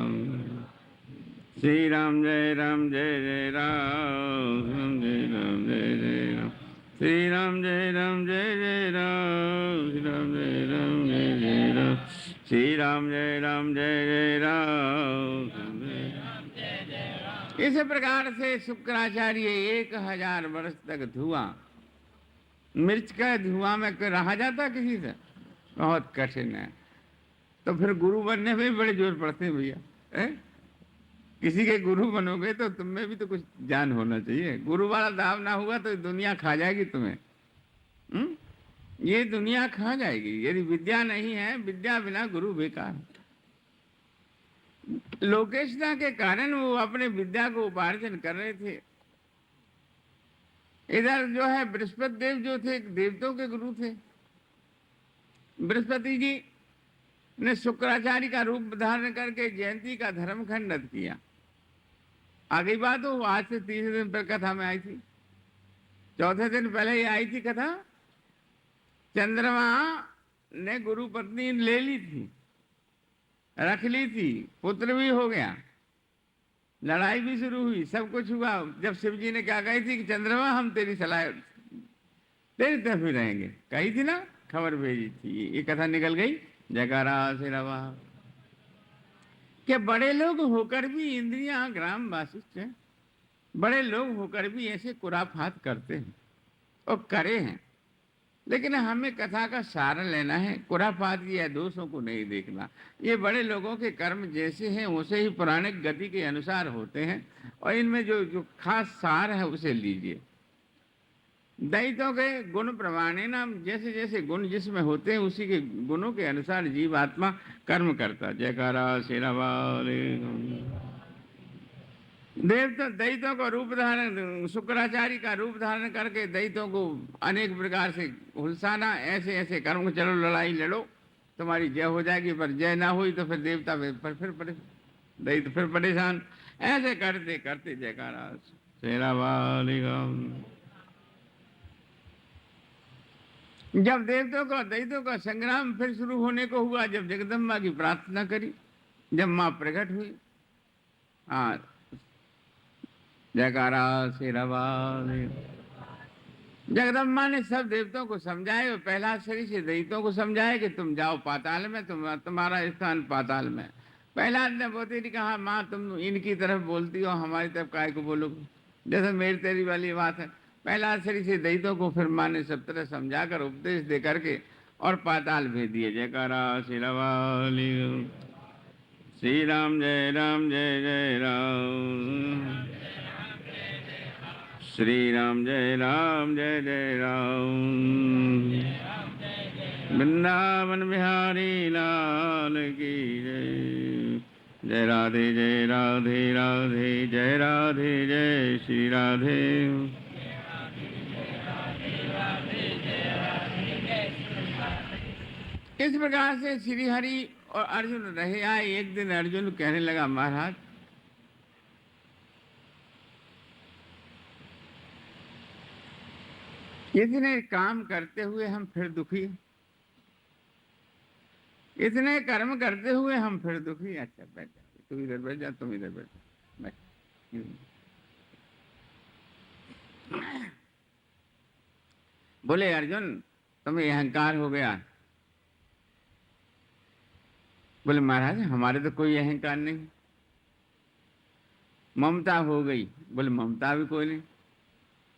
श्री राम जय राम जय जय राम, जय राम जय जय राम, श्री राम जय राम जय जय राम, श्री राम जय राम जय जय राम, श्री राम जय राम जय जय राम। इस प्रकार से शुक्राचार्य 1000 वर्ष तक धुआं, मिर्च का धुआं में रहा जाता किसी से, बहुत कठिन है। तो फिर गुरु बनने में भी बड़े जोर पड़ते हैं भैया। किसी के गुरु बनोगे तो तुम में भी तो कुछ जान होना चाहिए। गुरु वाला दाव ना हुआ तो दुनिया खा जाएगी तुम्हें। ये दुनिया खा जाएगी यदि विद्या नहीं है। विद्या बिना गुरु बेकार। लोकेशता के कारण वो अपने विद्या को उपार्जन कर रहे थे। इधर जो है बृहस्पति देव जो थे, देवताओं के गुरु थे। बृहस्पति जी ने शुक्राचार्य का रूप धारण करके जयंती का धर्म खंडित किया। आगे बात हो, आज से 3 दिन पर कथा में आई थी। 4थे दिन पहले ही आई थी कथा। चंद्रमा ने गुरु पत्नी ले ली थी, रख ली थी, पुत्र भी हो गया, लड़ाई भी शुरू हुई, सब कुछ हुआ। जब शिव जी ने क्या कही थी कि चंद्रमा हम तेरी सलाह, तेरी तरफ ही रहेंगे, कही थी ना, खबर भेजी थी। ये कथा निकल गई। जयकारा सिरावा। कि बड़े लोग होकर भी इंद्रियां ग्राम वासिष्ठ हैं, बड़े लोग होकर भी ऐसे कुराफात करते हैं और करे हैं। लेकिन हमें कथा का सार लेना है, कुराफात या दोषों को नहीं देखना। ये बड़े लोगों के कर्म जैसे हैं वैसे ही पौराणिक गति के अनुसार होते हैं, और इनमें जो जो खास सार है उसे लीजिए। दैत्यों के गुण प्रमाणे नाम, जैसे जैसे गुण जिसमें होते हैं उसी के गुणों के अनुसार जीवात्मा कर्म करता। जयकारा शेरा वाले। देवता दैत्यों का रूप धारण, शुक्राचार्य का रूप धारण करके दैत्यों को अनेक प्रकार से हुलसाना। ऐसे ऐसे कर्म, चलो लड़ाई लड़ो, तुम्हारी जय हो जाएगी, पर जय ना हुई तो फिर देवता फिर दैत्य फिर परेशान। ऐसे करते करते जयकारा शेरा वाले। जब दैत्यों का संग्राम फिर शुरू होने को हुआ, जब जगदम्बा की प्रार्थना करी, जब मां प्रकट हुई, जयकारा शेरावाली। जगदम्बा ने सब देवताओं को समझाए और पहला शरीर से दैत्यों को समझाए कि तुम जाओ पाताल में, तुम्हारा स्थान पाताल में। प्रहलाद ने बोती ने कहा, माँ तुम इनकी तरफ बोलती हो, हमारी तरफ काय को बोलोगे, जैसे मेरी तेरी वाली बात है। पहला शरीर से दैत्यों को फिर माँ ने सब तरह समझा कर उपदेश दे करके और पाताल भेज दिए। जयकारा शेरावाली। श्री राम जय राम जय जय राम, श्री राम जय राम जय जय राम। वृंदावन बिहारी लाल की जय। जय राधे जय राधे राधे जय राधे जय श्री राधे। इस प्रकार से श्री हरि और अर्जुन रहे आए। एक दिन अर्जुन कहने लगा, महाराज इतने काम करते हुए हम फिर दुखी, इतने कर्म करते हुए हम फिर दुखी। अच्छा बैठ जा, तुम इधर बैठ जा, तुम इधर बैठ जा, बैठ। बोले अर्जुन तुम्हें अहंकार हो गया। बोले महाराज हमारे तो कोई अहंकार नहीं। ममता हो गई। बोले ममता भी कोई नहीं।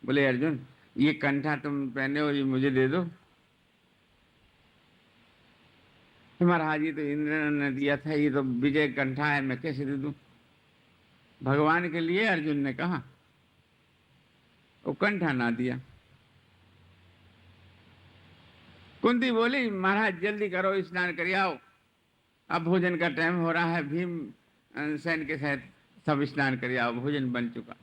बोले अर्जुन ये कंठा तुम पहने हो, ये मुझे दे दो। महाराज ये तो इंद्र ने दिया था, ये तो विजय कंठा है, मैं कैसे दे दूं। भगवान के लिए अर्जुन ने कहा, वो कंठा ना दिया। कुंती बोली महाराज जल्दी करो, स्नान कर आओ, अब भोजन का टाइम हो रहा है। भीम सैन के साथ सब स्नान कर आओ, भोजन बन चुका।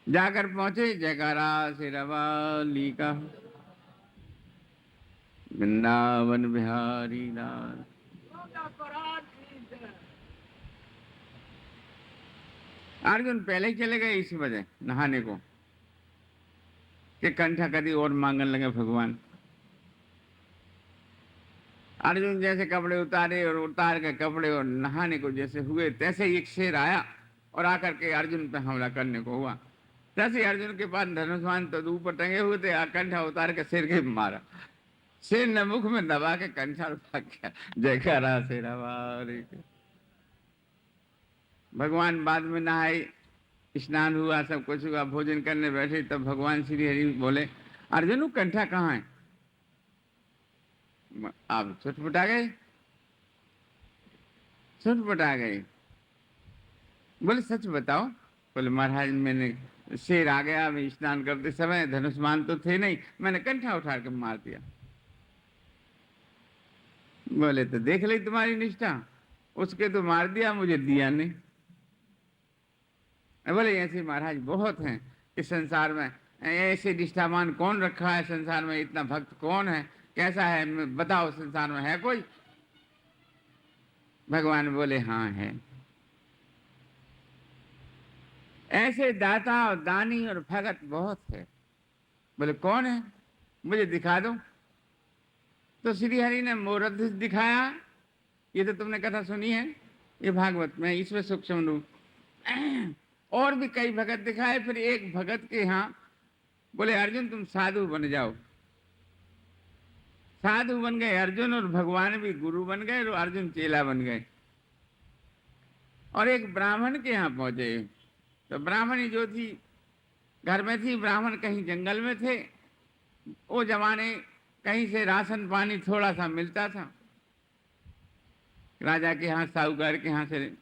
जाकर पहुंचे। जयकारा शेरावाली का। वृंदावन बिहारी लाल। अर्जुन पहले ही चले गए इसी वजह नहाने को कि कंठा कदी और मांगने लगे भगवान। अर्जुन जैसे कपड़े उतारे और उतार के कपड़े और नहाने को जैसे हुए, तैसे ही एक शेर आया और आकर के अर्जुन पे हमला करने को हुआ। तैसे अर्जुन के पास धनुष्मान तो ऊपर टंगे हुए थे, कंठा उतार के शेर के मारा। शेर ने मुख में दबा के कंठा उठा गया। जयकारा शेरावाली। भगवान बाद में नहाए, स्नान हुआ, सब कुछ हुआ, भोजन करने बैठे, तब भगवान श्री हरि बोले अर्जुन वो कंठा कहाँ है। आप छुटपुटा गए, छुटपुटा गए। बोले सच बताओ। बोले महाराज मैंने, शेर आ गया, मैं स्नान करते समय, धनुष्मान तो थे नहीं, मैंने कंठा उठा के मार दिया। बोले तो देख ली तुम्हारी निष्ठा, उसके तो मार दिया, मुझे दिया नहीं। बोले ऐसे महाराज बहुत हैं इस संसार में, ऐसे निष्ठावान कौन रखा है संसार में, इतना भक्त कौन है, कैसा है बताओ, संसार में है कोई। भगवान बोले हाँ है, ऐसे दाता और दानी और भगत बहुत है। बोले कौन है, मुझे दिखा दो। तो श्री हरि ने मोरध दिखाया। ये तो तुमने कथा सुनी है, ये भागवत में, इसमें सूक्ष्म रूप। और भी कई भगत दिखाए। फिर एक भगत के यहाँ बोले अर्जुन तुम साधु बन जाओ। साधु बन गए अर्जुन, और भगवान भी गुरु बन गए और अर्जुन चेला बन गए। और एक ब्राह्मण के यहाँ पहुंचे। तो ब्राह्मणी जो थी घर में थी, ब्राह्मण कहीं जंगल में थे। वो जमाने कहीं से राशन पानी थोड़ा सा मिलता था, राजा के यहाँ, साहूकार के यहाँ से।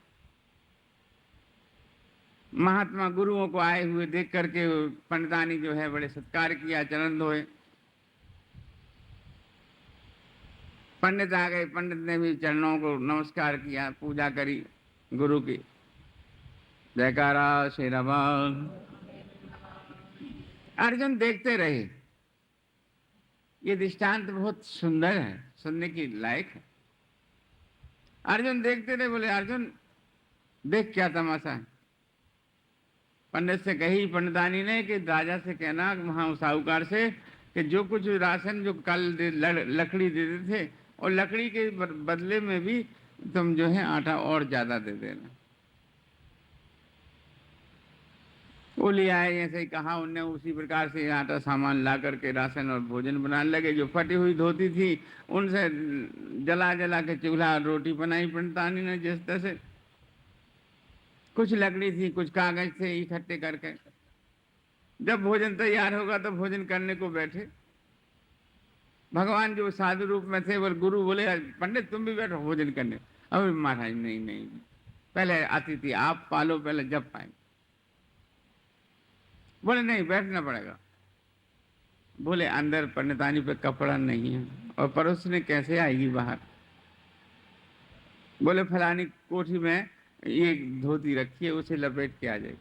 महात्मा गुरुओं को आए हुए देख करके पंडितानी जो है बड़े सत्कार किया, चरण धोए। पंडित आ गए, पंडित ने भी चरणों को नमस्कार किया, पूजा करी गुरु की। जयकारा शेरावाल। अर्जुन देखते रहे। ये दृष्टांत बहुत सुंदर है, सुनने की लायक है। अर्जुन देखते रहे। बोले अर्जुन देख क्या तमाशा है। पंडित से कही पंडितानी ने कि राजा से कहना वहां साहूकार से कि जो कुछ राशन जो कल लकड़ी देते थे, और लकड़ी के बदले में भी तुम जो है आटा और ज्यादा दे देना। वो ले आए, जैसे ही कहा उनने उसी प्रकार से आटा सामान ला करके राशन और भोजन बनाने लगे। जो फटी हुई धोती थी उनसे जला जला के चूल्हा रोटी बनाई पंडितानी ने जिस तरह से। कुछ लकड़ी थी, कुछ कागज थे, इकट्ठे करके जब भोजन तैयार होगा तो भोजन करने को बैठे। भगवान जो साधु रूप में थे, वो गुरु बोले पंडित तुम भी बैठो भोजन करने। अब महाराज नहीं नहीं, पहले अतिथि आप पालो, पहले जब पाए। बोले नहीं बैठना पड़ेगा। बोले अंदर पंडितानी पे कपड़ा नहीं है और पड़ोसने कैसे आएगी बाहर। बोले फलानी कोठी में एक धोती रखी है, उसे लपेट के आ जाएगी।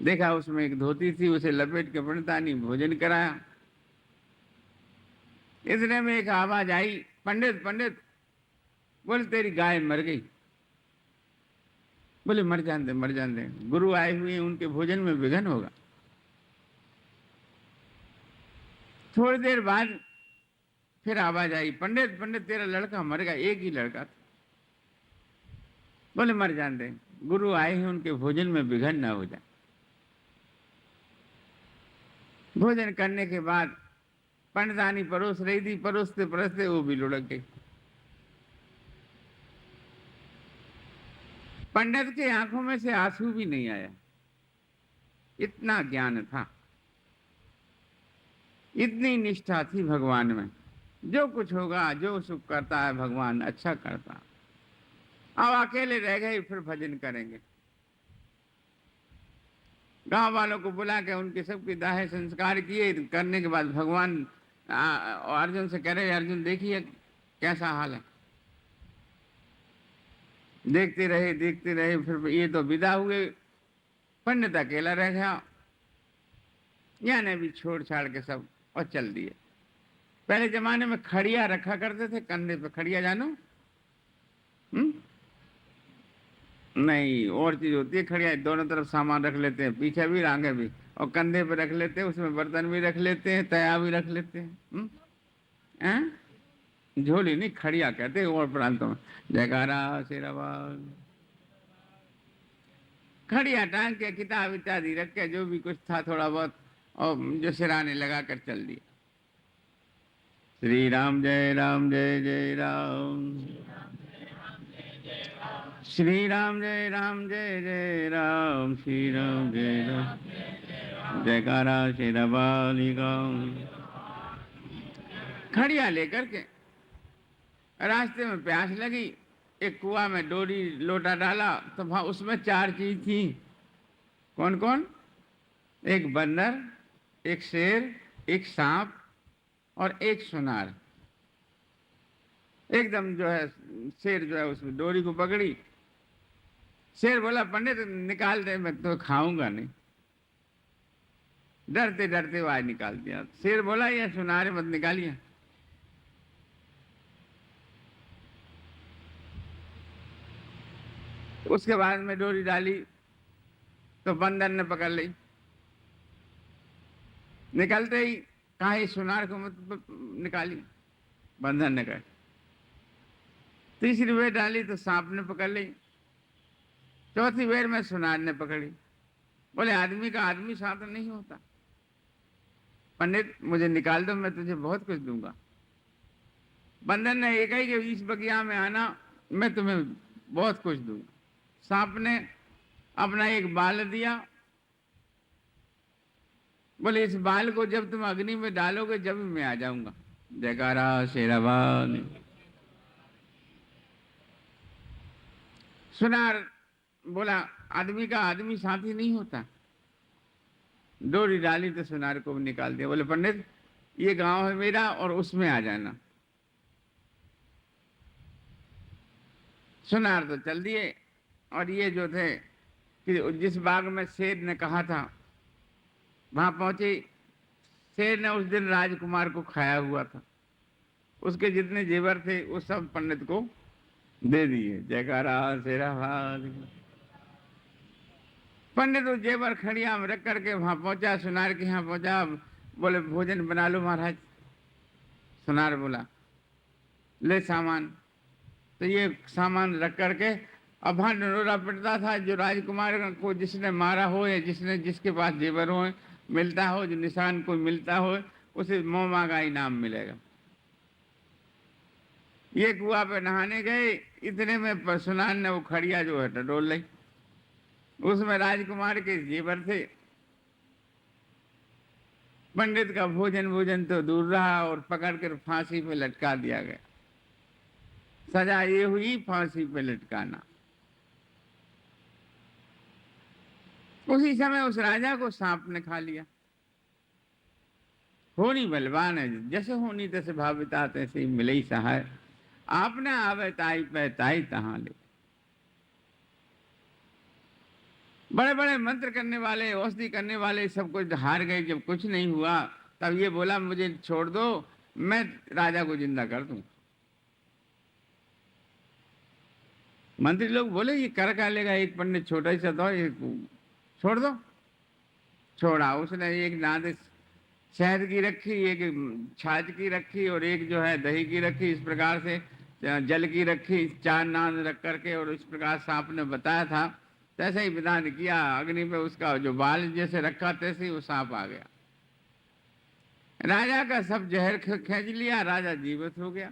देखा उसमें एक धोती थी, उसे लपेट के पंडितानी भोजन कराया। इतने में एक आवाज आई, पंडित पंडित। बोले तेरी गाय मर गई। बोले मर जान दे, मर जान दे, गुरु आए हुए हैं, उनके भोजन में विघ्न होगा। थोड़ी देर बाद फिर आवाज आई, पंडित पंडित तेरा लड़का मर गया, एक ही लड़का था। बोले मर जान दे, गुरु आए हैं, उनके भोजन में विघ्न ना हो जाए। भोजन करने के बाद पंडितानी परोस रही थी, परोसते परोसते वो भी लुढ़क गई। पंडित के आंखों में से आंसू भी नहीं आया, इतना ज्ञान था, इतनी निष्ठा थी भगवान में। जो कुछ होगा, जो सुख करता है भगवान अच्छा करता। अब अकेले रह गए, फिर भजन करेंगे। गांव वालों को बुला के उनके सबके दाह संस्कार किए। करने के बाद भगवान अर्जुन से कह रहे, अर्जुन देखिए कैसा हाल है। देखते रहे, फिर ये तो विदा हुए। पंडित अकेला रह गया, यानी भी छोड़ छाड़ के सब और चल दिए। पहले जमाने में खड़िया रखा करते थे कंधे पे। खड़िया जानो? नहीं, और चीज होती है खड़िया, दोनों तरफ सामान रख लेते हैं, पीछे भी आगे भी, और कंधे पे रख लेते हैं, उसमें बर्तन भी रख लेते हैं, तया भी रख लेते हैं। झोली नहीं, खड़िया कहते हैं और प्रांतों में। जयकारा शेरावाल। खड़िया टांग के किताब इत्यादि रख के जो भी कुछ था थोड़ा बहुत, और जो सिराने लगा कर चल दिया। श्री राम जय राम जय जय राम, श्री राम जय राम जय जय राम, श्री राम जय राम। जयकारा शेरावाल का। खड़िया लेकर के रास्ते में प्यास लगी, एक कुआं में डोरी लोटा डाला तो वहां उसमें 4 चीज थी। कौन कौन? एक बंदर, एक शेर, एक सांप और एक सुनार। एकदम जो है शेर जो है उसमें डोरी को पकड़ी। शेर बोला पंडित निकाल दे, मैं तो खाऊंगा नहीं। डरते डरते वो आज निकाल दिया। शेर बोला ये सुनार मत निकालिए। उसके बाद में डोरी डाली तो बंदर ने पकड़ ली। निकलते ही कहा ये सुनार को मत निकाली, बंदर ने कहा। तीसरी बेर डाली तो सांप ने पकड़ ली। चौथी बेर में सुनार ने पकड़ी। बोले आदमी का आदमी साथ नहीं होता, पंडित मुझे निकाल दो, मैं तुझे बहुत कुछ दूंगा। बंदर ने एक ही कि इस बगिया में आना, मैं तुम्हें बहुत कुछ दूंगा। सांप ने अपना एक बाल दिया। बोले इस बाल को जब तुम अग्नि में डालोगे जब मैं आ जाऊंगा। जयकारा शेरावाल। सुनार बोला आदमी का आदमी साथी नहीं होता। डोरी डाली तो सुनार को निकाल दिया। बोले पंडित ये गांव है मेरा और उसमें आ जाना। सुनार तो चल दिए। और ये जो थे कि जिस बाग में शेर ने कहा था वहां पहुंचे। शेर ने उस दिन राजकुमार को खाया हुआ था, उसके जितने जेवर थे वो सब पंडित को दे दिए। जयकारा शेरावाल। पंडित उस जेवर खड़िया में रख करके वहां पहुंचा, सुनार के यहाँ पहुंचा। बोले भोजन बना लो महाराज। सुनार बोला ले सामान। तो ये सामान रख करके अब वहाँ ढिंढोरा पिटता था, जो राजकुमार को जिसने मारा हो या जिसने जिसके पास जेवर हो मिलता हो, जो निशान कोई मिलता हो, उसे मोमा का इनाम मिलेगा। ये कुआं पे नहाने गए, इतने में परशुराम ने वो खड़िया जो है टटोल ली, उसमें राजकुमार के जेवर थे। पंडित का भोजन भोजन तो दूर रहा और पकड़कर फांसी पे लटका दिया गया। सजा ये हुई फांसी पे लटकाना। उसी समय उस राजा को सांप ने खा लिया। होनी बलवान है, जैसे होनी तैसे भाविता तैसे ही मिले सहाय। आपने आवे ताई पे ताई तहां ले। बड़े बड़े मंत्र करने वाले, औषधि करने वाले सब कुछ हार गए। जब कुछ नहीं हुआ तब ये बोला मुझे छोड़ दो, मैं राजा को जिंदा कर दूं। मंत्री लोग बोले ये कर क्या लेगा, एक पंडित छोटा ही सा था, ये छोड़ दो। छोड़ा। उसने एक नाद शहद की रखी, एक छाछ की रखी और एक जो है दही की रखी, इस प्रकार से जल की रखी, 4 नाद रख करके, और इस प्रकार सांप ने बताया था तैसे ही विधान किया। अग्नि पे उसका जो बाल जैसे रखा तैसे ही वो सांप आ गया। राजा का सब जहर खींच लिया, राजा जीवित हो गया।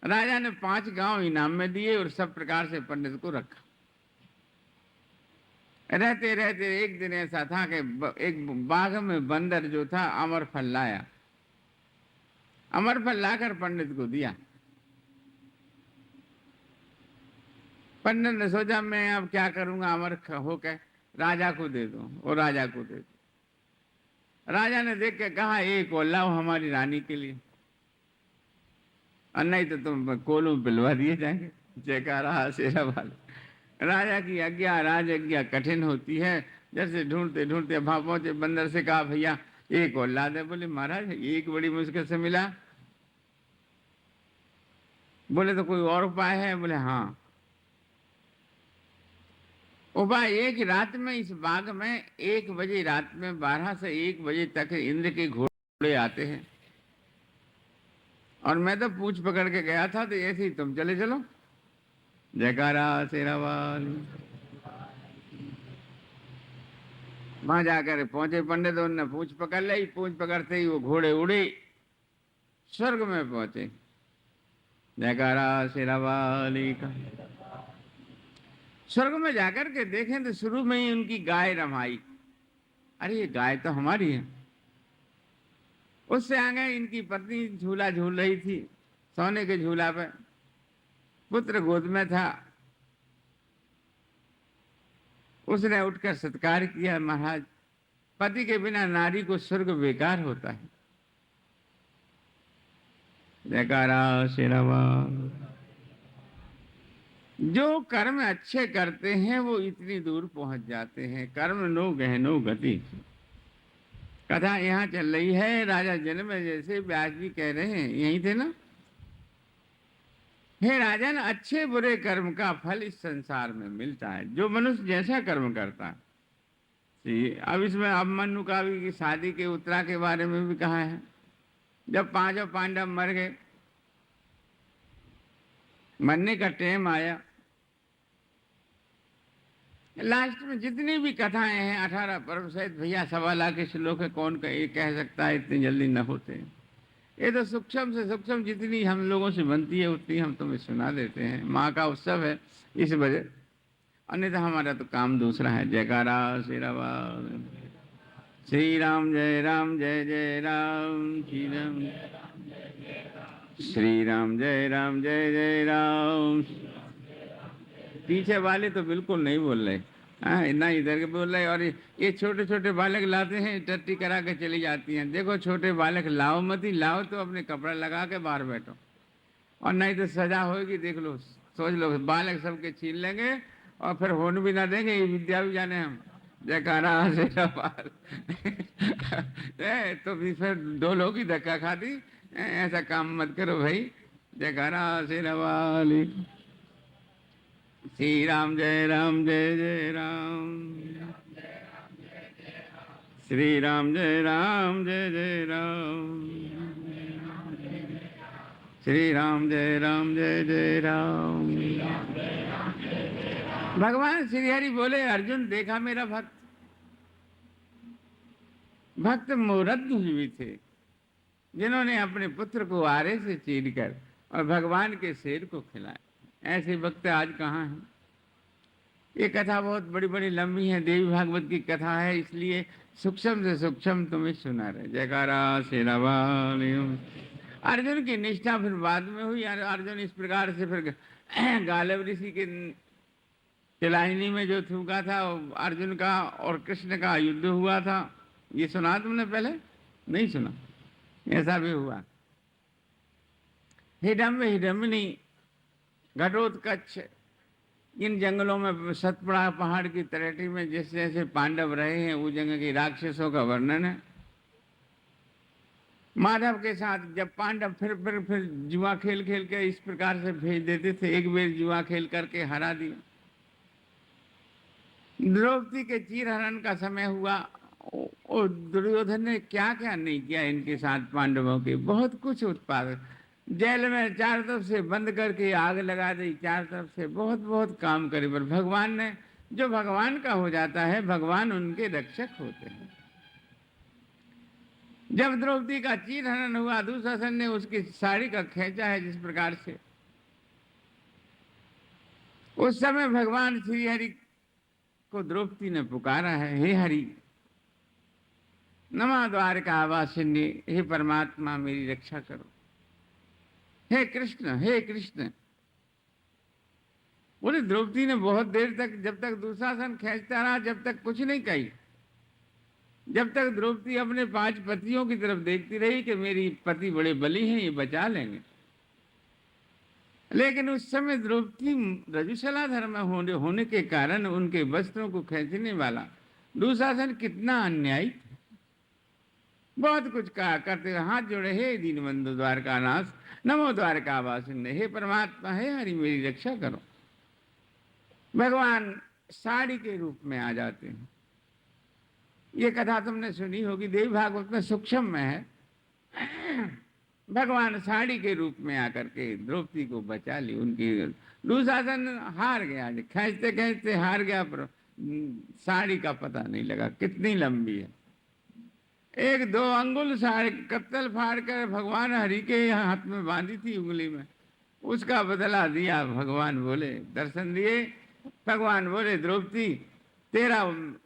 राजा ने 5 गांव इनाम में दिए और सब प्रकार से पंडित को रखा। रहते रहते एक दिन ऐसा था कि एक बाग में बंदर जो था अमर फल लाया। अमर फल लाकर पंडित को दिया। पंडित ने सोचा मैं अब क्या करूंगा, अमर होकर राजा को दे दूं, और राजा को दे दूं। राजा ने देख के कहा एक और लाओ हमारी रानी के लिए, और नहीं तो तुम कोलों पिलवा दिए जाएंगे। जयकारा शेरा वाले। राजा की आज्ञा, राज आज्ञा कठिन होती है। जैसे ढूंढते ढूंढते वहां पहुंचे, बंदर से कहा भैया एक और ला दे। बोले महाराज एक बड़ी मुश्किल से मिला। बोले तो कोई और उपाय है? बोले हाँ। उपाय एक, रात में इस बाग में 1 बजे, रात में 12 से 1 बजे तक इंद्र के घोड़े आते हैं, और मैं तो पूछ पकड़ के गया था, तो ऐसे ही तुम चले चलो। जयकारा शेरावाल। वहां जाकर पहुंचे पंडित, उन्होंने पूछ पकड़ ली। पूछ पकड़ते ही वो घोड़े उड़े, स्वर्ग में पहुंचे। जयकारा शेरावाली का। स्वर्ग में जाकर के देखें तो शुरू में ही उनकी गाय रमाई। अरे ये गाय तो हमारी है। उससे आगे इनकी पत्नी झूला झूल रही थी, सोने के झूला पे, पुत्र गोद में था। उसने उठकर सत्कार किया। महाराज पति के बिना नारी को स्वर्ग बेकार होता है। जयकारा शेरावाल। जो कर्म अच्छे करते हैं वो इतनी दूर पहुंच जाते हैं। कर्म नो गहनो गति। कथा यहाँ चल रही है, राजा जनक जैसे व्यास जी कह रहे हैं, यही थे ना। हे राजन, अच्छे बुरे कर्म का फल इस संसार में मिलता है, जो मनुष्य जैसा कर्म करता है। अब इसमें अभिमन्यु का भी शादी के उत्तरा के बारे में भी कहा है। जब 5 पांडव मर गए, मरने का टाइम आया, लास्ट में जितनी भी कथाएं हैं 18 पर्व सहित, भैया 1.25 लाख के श्लोक है, कौन कह सकता है इतनी जल्दी न होते। ये तो सूक्ष्म से सूक्ष्म जितनी हम लोगों से बनती है उतनी हम तुम्हें सुना देते हैं। माँ का उत्सव है इस वजह, अन्यथा हमारा तो काम दूसरा है। जयकारा शेरावाल। श्री राम जय राम जय जय राम। श्री राम श्री राम जय राम जय जय राम। पीछे वाले तो बिल्कुल नहीं बोल रहे, हाँ ना इधर के बोल रहे। और ये छोटे छोटे बालक लाते हैं, टट्टी करा के चली जाती हैं। देखो छोटे बालक लाओ मत ही, लाओ तो अपने कपड़ा लगा के बाहर बैठो, और नहीं तो सजा होगी। देख लो, सोच लो, बालक सबके छीन लेंगे और फिर होने भी ना देंगे, ये विद्या भी जाने हम। जयकारा शेरावाल। तो फिर 2 लोग ही धक्का खा दी। ऐसा काम मत करो भाई। जयकारा शेरावाल। श्री राम जय जय राम। श्री राम जय जय राम। श्री राम जय जय राम। भगवान श्री हरि बोले, अर्जुन देखा मेरा भक्त, भक्त मुरद्दुज भी थे जिन्होंने अपने पुत्र को आरे से चीरकर और भगवान के शेर को खिलाया। ऐसे भक्त आज कहाँ हैं? ये कथा बहुत बड़ी बड़ी लंबी है, देवी भागवत की कथा है, इसलिए सूक्ष्म से सूक्ष्म तुम्हें सुना रहे। जयकारा शेरा वाली। अर्जुन की निष्ठा फिर बाद में हुई। अर्जुन इस प्रकार से फिर गालव ऋषि के तिलाहिनी में जो थूका था, अर्जुन का और कृष्ण का युद्ध हुआ था। ये सुना तुमने पहले? नहीं सुना? ऐसा भी हुआ। हिडम्ब हिडम्बिनी घटोत्कच इन जंगलों में, सतपुड़ा पहाड़ की तलहटी में जैसे जैसे पांडव रहे हैं, उस जगह के राक्षसों का वर्णन है। माधव के साथ जब पांडव फिर जुआ खेल खेल के इस प्रकार से भेज देते थे, एक बार जुआ खेल करके हरा दिया। द्रौपदी के चीरहरण का समय हुआ, और दुर्योधन ने क्या क्या नहीं किया इनके साथ पांडवों के, बहुत कुछ उत्पाद। जेल में चारों तरफ से बंद करके आग लगा दी, चारों तरफ से बहुत बहुत काम करे, पर भगवान ने, जो भगवान का हो जाता है, भगवान उनके रक्षक होते हैं। जब द्रौपदी का चीरहरण हुआ, दुशासन ने उसकी साड़ी का खींचा है जिस प्रकार से, उस समय भगवान श्री हरि को द्रौपदी ने पुकारा है, हे हरि नमः द्वारका वासिनी, हे परमात्मा मेरी रक्षा करो, हे कृष्ण, हे कृष्ण। बोले द्रौपदी ने बहुत देर तक, जब तक दुशासन खींचता रहा, जब तक कुछ नहीं कही, जब तक द्रौपदी अपने 5 पतियों की तरफ देखती रही कि मेरी पति बड़े बली हैं, ये बचा लेंगे। लेकिन उस समय द्रौपदी रजुशलाधर में होने के कारण उनके वस्त्रों को खींचने वाला दुशासन कितना अन्यायी था। बहुत कुछ कहा करते हुए हाथ जोड़े, हे दीनबंधु द्वारका नाथ, नमो द्वारका वासिने, हे परमात्मा, हे हरि मेरी रक्षा करो। भगवान साड़ी के रूप में आ जाते हैं। ये कथा तुमने सुनी होगी, देवी भागवत में सूक्ष्म में है। भगवान साड़ी के रूप में आकर के द्रौपदी को बचा ली। उनकी दुशासन हार गया, खींचते खींचते हार गया, पर साड़ी का पता नहीं लगा कितनी लंबी है। 1-2 अंगुल साड़ी कत्तल फाड़ कर भगवान हरि के हाथ में बांधी थी, उंगली में, उसका बदला दिया। भगवान बोले, दर्शन दिए, भगवान बोले द्रौपदी तेरा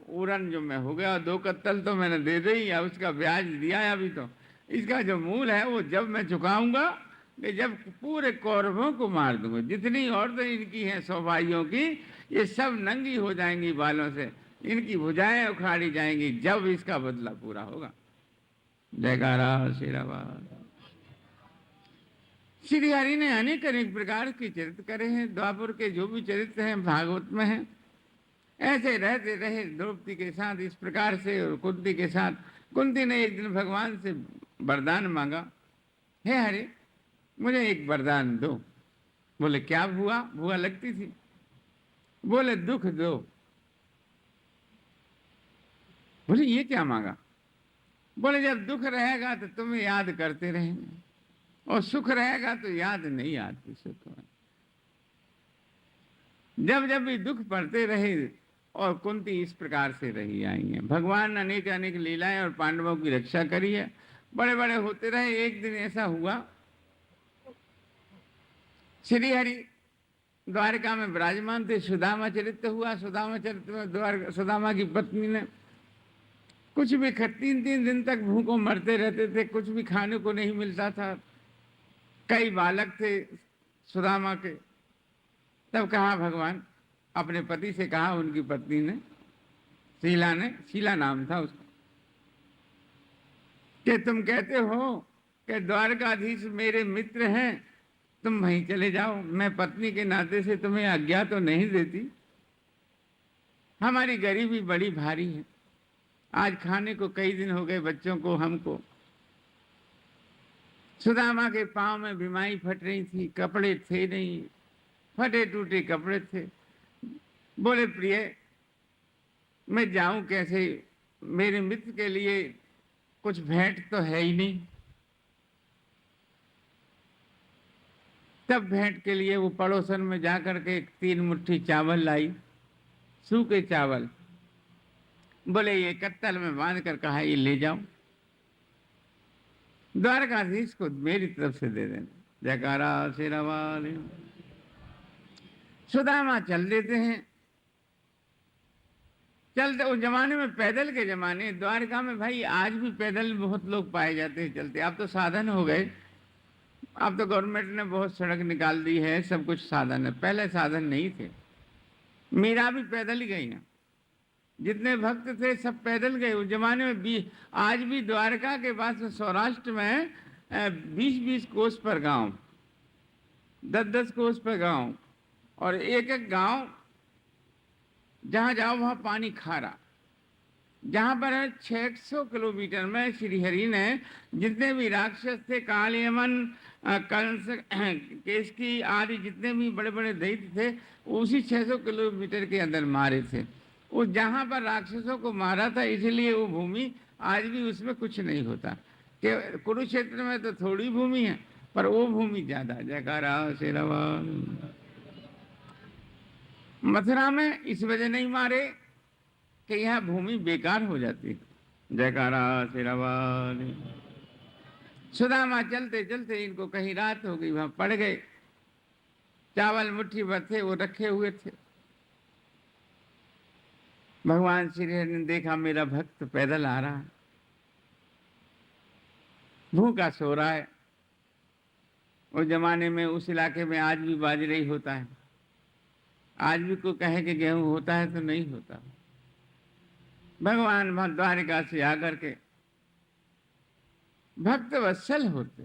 उड़न जो मैं हो गया, 2 कत्तल तो मैंने दे दी, या उसका ब्याज दिया है अभी, तो इसका जो मूल है वो जब मैं चुकाऊंगा, कि जब पूरे कौरवों को मार दूंगा, जितनी औरतें इनकी हैं 100 भाइयों की, ये सब नंगी हो जाएंगी बालों से, इनकी भुजाएं उखाड़ी जाएंगी, जब इसका बदला पूरा होगा। जयकारा श्री राम। श्री हरि ने अनेक अनेक प्रकार के चरित्र करे हैं। द्वापर के जो भी चरित्र हैं भागवत में हैं। ऐसे रहते रहे द्रौपदी के साथ इस प्रकार से, और कुंती के साथ। कुंती ने एक दिन भगवान से वरदान मांगा, हे हरि मुझे एक वरदान दो। बोले क्या हुआ? भूआ लगती थी। बोले दुख दो। बोले ये क्या मांगा? बोले जब दुख रहेगा तो तुम्हें याद करते रहेंगे, और सुख रहेगा तो याद नहीं आती सुख में। जब जब भी दुख पड़ते रहे, और कुंती इस प्रकार से रही आई है। भगवान ने अनेक अनेक लीलाएं और पांडवों की रक्षा करी है, बड़े बड़े होते रहे। एक दिन ऐसा हुआ, श्री हरि द्वारका में विराजमान थे, सुदामा चरित्र हुआ। सुदामा चरित्र में सुदामा की पत्नी ने कुछ भी 3-3 दिन तक भूखों मरते रहते थे, कुछ भी खाने को नहीं मिलता था। कई बालक थे सुदामा के। तब कहा भगवान, अपने पति से कहा, उनकी पत्नी ने, शीला ने, शीला नाम था उसका, कि तुम कहते हो कि द्वारकाधीश मेरे मित्र हैं, तुम वहीं चले जाओ। मैं पत्नी के नाते से तुम्हें आज्ञा तो नहीं देती, हमारी गरीबी बड़ी भारी है। आज खाने को कई दिन हो गए बच्चों को, हमको। सुदामा के पांव में बीमारी फट रही थी, कपड़े थे नहीं, फटे टूटे कपड़े थे। बोले प्रिय मैं जाऊं कैसे? मेरे मित्र के लिए कुछ भेंट तो है ही नहीं। तब भेंट के लिए वो पड़ोसन में जा कर के 3 मुट्ठी चावल लाई, सूखे चावल। बोले ये कत्तल में बांध कर कहा ये ले जाओ, द्वारकाधीश को मेरी तरफ से दे देना। जयकारा शेरा वाली। सुदामा चल देते हैं। चलते उस जमाने में, पैदल के जमाने, द्वारका में भाई आज भी पैदल बहुत लोग पाए जाते हैं चलते। अब तो साधन हो गए, अब तो गवर्नमेंट ने बहुत सड़क निकाल दी है, सब कुछ साधन है, पहले साधन नहीं थे। मीरा भी पैदल ही गई ना, जितने भक्त थे सब पैदल गए उस जमाने में भी। आज भी द्वारका के पास सौराष्ट्र में 20-20 कोस पर गांव, 10-10 कोस पर गांव, और एक एक गांव जहां जाओ वहां पानी खारा। जहां पर 600 किलोमीटर में श्रीहरि ने जितने भी राक्षस थे, काल यमन, कंस, केसकी आदि जितने भी बड़े बड़े दैत्य थे, उसी 600 किलोमीटर के अंदर मारे थे। उस जहां पर राक्षसों को मारा था, इसलिए वो भूमि आज भी उसमें कुछ नहीं होता। कि कुरुक्षेत्र में तो थोड़ी भूमि है, पर वो भूमि ज्यादा। जयकारा शेरावाल। मथुरा में इस वजह नहीं मारे कि यह भूमि बेकार हो जाती। जयकारा शेरावाल। सुदामा चलते चलते इनको कहीं रात हो गई, वहां पड़ गए। चावल मुट्ठी भर थे, वो रखे हुए थे। भगवान श्री हरि ने देखा मेरा भक्त पैदल आ रहा है, भूखा सो रहा है। उस जमाने में उस इलाके में आज भी बाजरा ही होता है। आज भी कोई कहे कि गेहूं होता है तो नहीं होता। भगवान द्वारिका से आकर के भक्त वत्सल होते,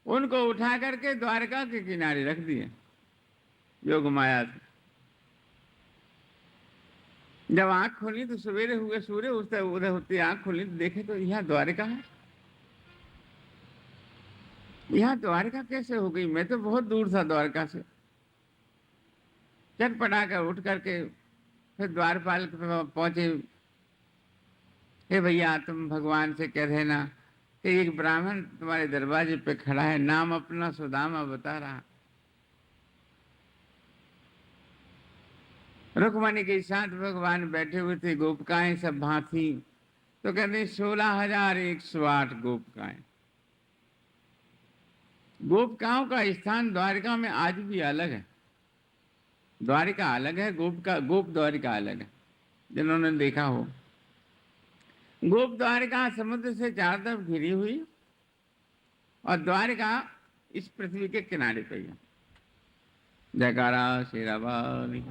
उनको उठा करके द्वारका के किनारे रख दिए योग माया से। जब आंख खोली तो सवेरे हुए, सूर्य उधर उधर होती आंख खोली तो देखे तो यहाँ द्वारका है। यहाँ द्वारका कैसे हो गई? मैं तो बहुत दूर था द्वारका से। चटपटा कर उठ करके फिर द्वारपाल के पहुंचे। हे भैया, तुम भगवान से कह देना कि एक ब्राह्मण तुम्हारे दरवाजे पे खड़ा है, नाम अपना सुदामा बता रहा। रुक्मणी के साथ भगवान बैठे हुए थे, गोपिकाएं सब भांति। तो कहते 16,108 गोपिकाएं। गोपिकाओं का स्थान द्वारिका में आज भी अलग है। द्वारिका अलग है, गोप द्वारिका अलग है। जिन्होंने देखा हो, गोप द्वारिका समुद्र से चारों तरफ घिरी हुई, और द्वारिका इस पृथ्वी के किनारे पे है। जयकारा शेरावाली।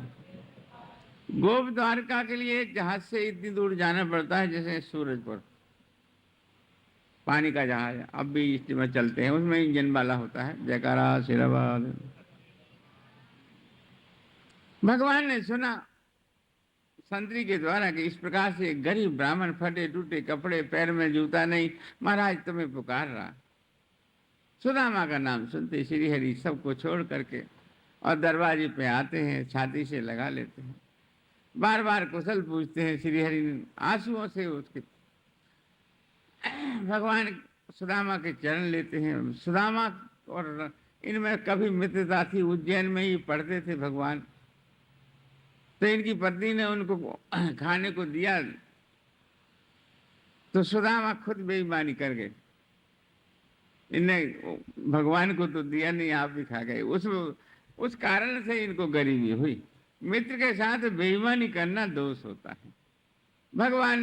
गोप द्वारका के लिए जहाज से इतनी दूर जाना पड़ता है जैसे सूरजपुर। पानी का जहाज है, अब भी स्टीमर चलते हैं, उसमें इंजन वाला होता है। जयकारा शेरावाली। भगवान ने सुना संतरी के द्वारा कि इस प्रकार से एक गरीब ब्राह्मण फटे टूटे कपड़े, पैर में जूता नहीं, महाराज तुम्हें पुकार रहा। सुदामा का नाम सुनते श्रीहरि सबको छोड़ करके और दरवाजे पे आते हैं, छाती से लगा लेते हैं, बार बार कुशल पूछते हैं। श्रीहरि आंसुओं से उसके भगवान सुदामा के चरण लेते हैं। सुदामा और इनमें कभी मित्रता थी, उज्जैन में ही पढ़ते थे भगवान। तो इनकी पत्नी ने उनको खाने को दिया, तो सुदामा खुद बेईमानी कर गए। इन्हें भगवान को तो दिया नहीं, आप भी खा गए। उस कारण से इनको गरीबी हुई। मित्र के साथ बेईमानी करना दोष होता है। भगवान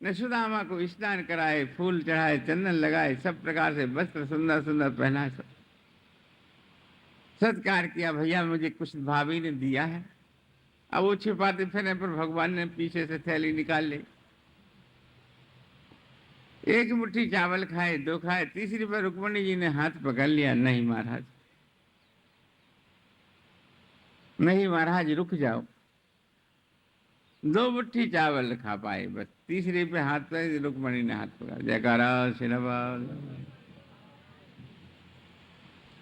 ने सुदामा को स्नान कराए, फूल चढ़ाए, चंदन लगाए, सब प्रकार से वस्त्र सुंदर सुंदर पहनाए, सत्कार किया। भैया मुझे कुछ भाभी ने दिया है। अब वो छिपाते फिरने पर भगवान ने पीछे से थैली निकाल ली। एक मुट्ठी चावल खाए, 2 खाए, तीसरी पर रुक्मणी जी ने हाथ पकड़ लिया। नहीं महाराज, नहीं महाराज, रुक जाओ। 2 मुट्ठी चावल खा पाए बस, तीसरे पे हाथ पे रुक्मणी ने हाथ पकड़ा। जयकारा शेरावाल।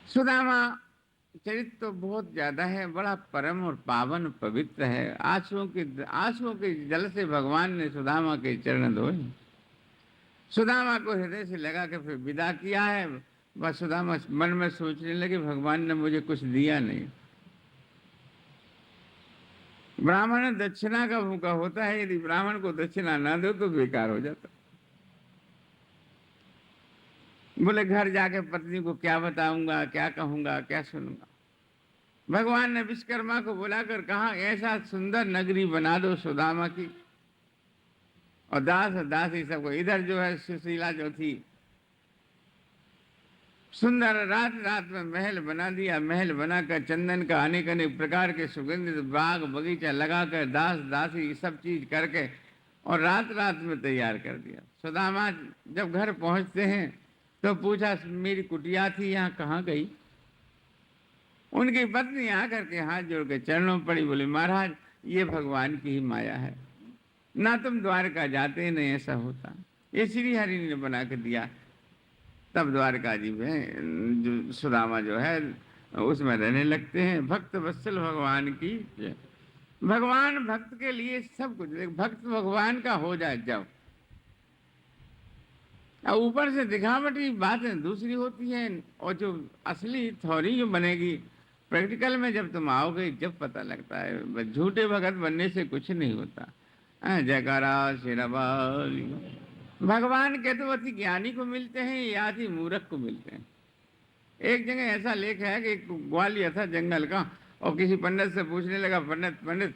सुदामा चरित्र तो बहुत ज्यादा है, बड़ा परम और पावन पवित्र है। आंसुओं के जल से भगवान ने सुदामा के चरण धोए, सुदामा को हृदय से लगा के फिर विदा किया है। बस सुदामा मन में सोचने लगे भगवान ने मुझे कुछ दिया नहीं। ब्राह्मण दक्षिणा का भूखा होता है, यदि ब्राह्मण को दक्षिणा ना दो तो बेकार हो जाता। बोले घर जाके पत्नी को क्या बताऊंगा, क्या कहूंगा, क्या सुनूंगा। भगवान ने विश्वकर्मा को बुलाकर कहा ऐसा सुंदर नगरी बना दो सुदामा की, और दास दासी सबको। इधर जो है सुशीला जो थी, सुंदर रात रात में महल बना दिया। महल बनाकर चंदन का अनेक अनेक प्रकार के सुगंधित बाग बगीचा लगाकर दास दासी सब चीज करके और रात रात में तैयार कर दिया। सुदामा जब घर पहुंचते हैं तो पूछा मेरी कुटिया थी यहाँ कहाँ गई। उनकी पत्नी आकर के हाथ जोड़ के चरणों में पड़ी, बोली महाराज ये भगवान की ही माया है, ना तुम द्वारका जाते नहीं ऐसा होता, ये श्री हरि ने बना के दिया। तब द्वारका जी में जो सुदामा जो है उसमें रहने लगते हैं। भक्त वत्सल भगवान की जय। भगवान भक्त के लिए सब कुछ, भक्त भगवान का हो जाए जब, अब ऊपर से दिखावटी बातें दूसरी होती हैं, और जो असली थ्योरी जो बनेगी प्रैक्टिकल में जब तुम आओगे जब पता लगता है। झूठे भगत बनने से कुछ नहीं होता। जयकारा शेराबाल। भगवान के तो अति ज्ञानी को मिलते हैं या अति मूर्ख को मिलते हैं। एक जगह ऐसा लेख है कि एक ग्वालियर था जंगल का, और किसी पंडित से पूछने लगा पंडित पंडित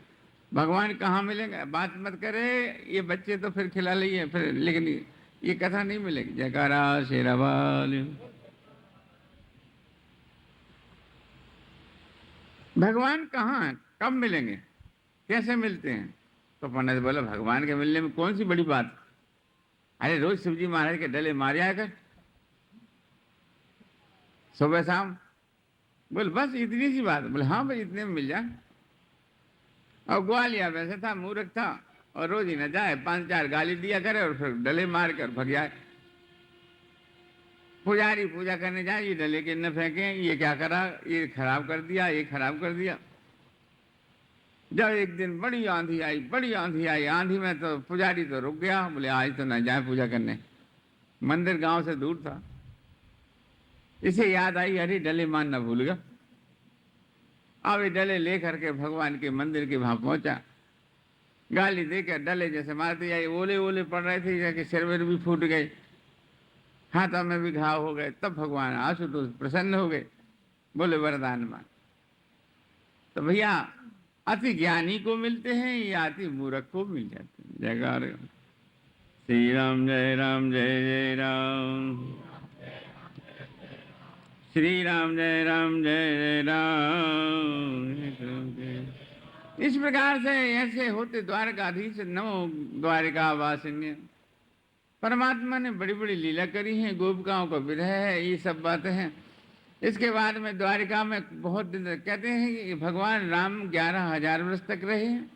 भगवान कहाँ मिलेंगे। बात मत करे, ये बच्चे तो फिर खिला लिए फिर, लेकिन ये कथा नहीं मिलेगी। जयकारा शेरावाल। भगवान कहाँ है, कब मिलेंगे, कैसे मिलते हैं। तो पंडित बोला भगवान के मिलने में कौन सी बड़ी बात, अरे रोज शिवजी महाराज के डले मारे आकर सुबह शाम। बोल बस इतनी सी बात। बोले हाँ भाई इतने में मिल जाए। और ग्वालियर वैसे था, मूर्ख था, और रोज ही न जाए, 5-4 गाली दिया करे और फिर डले मार कर भग जाए। पुजारी पूजा करने जाए, ये डले के न फेंके, ये क्या करा, ये खराब कर दिया, ये खराब कर दिया। जब एक दिन बड़ी आंधी आई, बड़ी आंधी आई, आंधी में तो पुजारी तो रुक गया। बोले आज तो न जाए पूजा करने, मंदिर गांव से दूर था। इसे याद आई अरे डले मारना भूल गया। अब ये डले लेकर के भगवान के मंदिर के वहां पहुंचा। गाली देकर डले जैसे मारते जाए, ओले ओले पड़ रहे थे, जाके सिर में भी फूट गए, हाथों में भी घाव हो गए। तब भगवान आशुतोष प्रसन्न हो गए, बोले वरदान मान। तो भैया अति ज्ञानी को मिलते हैं या अति मूर्ख को मिल जाते हैं। जयकार श्री राम जय राम जय जय राम, श्री राम जय राम जय जय राम। इस प्रकार से ऐसे होते द्वारकाधीश नमो द्वारिका वासिन्य। परमात्मा ने बड़ी बड़ी लीला करी है, गोपिकाओं का विरह है, ये सब बातें हैं। इसके बाद में द्वारिका में बहुत दिन कहते हैं कि भगवान राम 11,000 वर्ष तक रहे हैं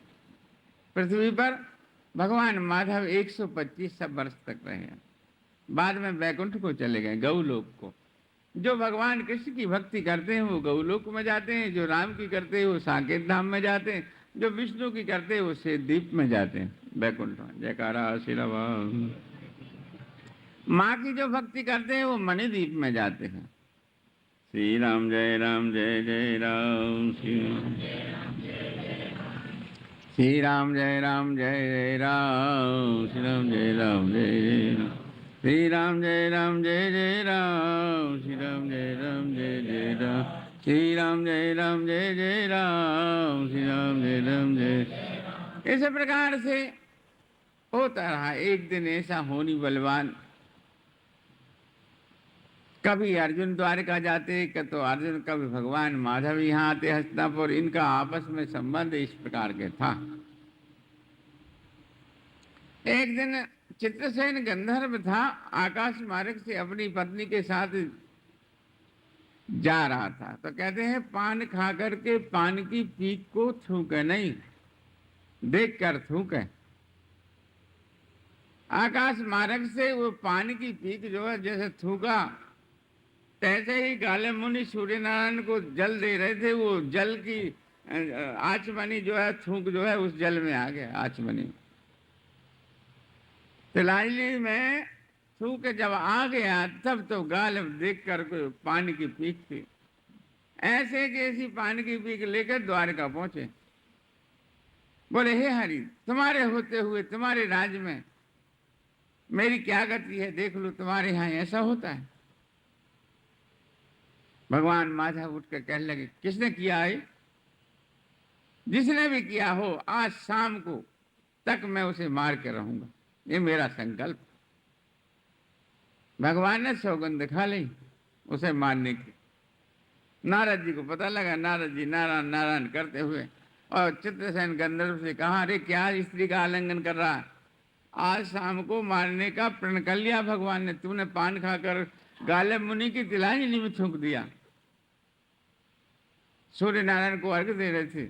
पृथ्वी पर। भगवान माधव 125 वर्ष तक रहे हैं। बाद में वैकुंठ को चले गए, गौलोक को। जो भगवान कृष्ण की भक्ति करते हैं वो गौलोक में जाते हैं, जो राम की करते हैं वो साकेत धाम में जाते हैं, जो विष्णु की करते हैं वो श्वेतद्वीप में जाते हैं, वैकुंठ में। जयकारा श्री राम। माँ की जो भक्ति करते हैं वो मणिद्वीप में जाते हैं। श्री राम जय राम जय जय राम, श्री राम जय राम जय जय राम, श्री राम जय राम जय जय राम, श्री राम जय राम जय जय राम, श्री राम जय राम जय जय राम, श्री राम जय राम जय जय राम, श्री राम जय राम जय जय राम, श्री राम जय राम जय। इस प्रकार से होता रहा। एक दिन ऐसा होनी बलवान, कभी अर्जुन द्वारका जाते तो अर्जुन, कभी भगवान माधव यहाँ आते हस्तिनापुर। इनका आपस में संबंध इस प्रकार के था। एक दिन चित्रसेन गंधर्व था, आकाश मार्ग से अपनी पत्नी के साथ जा रहा था। तो कहते हैं पान खा करके पान की पीक को थूके नहीं, देख कर थूके। आकाश मार्ग से वो पान की पीक जो है जैसे थूका, तैसे ही काले मुनि सूर्य नारायण को जल दे रहे थे। वो जल की आचमनी जो है, थूक जो है उस जल में आ गया, आचमनी। तिलाली में छू के जब आ गया तब तो गाल देख कर पानी की पीक थी, ऐसे जैसी पानी की पीक लेकर द्वारका पहुंचे। बोले हे हरि, तुम्हारे होते हुए तुम्हारे राज्य में मेरी क्या गति है, देख लो तुम्हारे यहाँ ऐसा होता है। भगवान माधव उठ कर कहने लगे, किसने किया है? जिसने भी किया हो आज शाम को तक मैं उसे मार के रहूंगा, ये मेरा संकल्प। भगवान ने सौगंध खा ली उसे मारने की। नारद जी को पता लगा, नारद जी नारायण नारायण करते हुए और चित्रसेन गंधर्व से कहा, अरे क्या स्त्री का आलिंगन कर रहा है? आज शाम को मारने का प्रण कर लिया भगवान ने, तूने पान खाकर गालिब मुनि की तिलांजलि में थूक दिया। सूर्य नारायण को अर्घ दे रहे थे,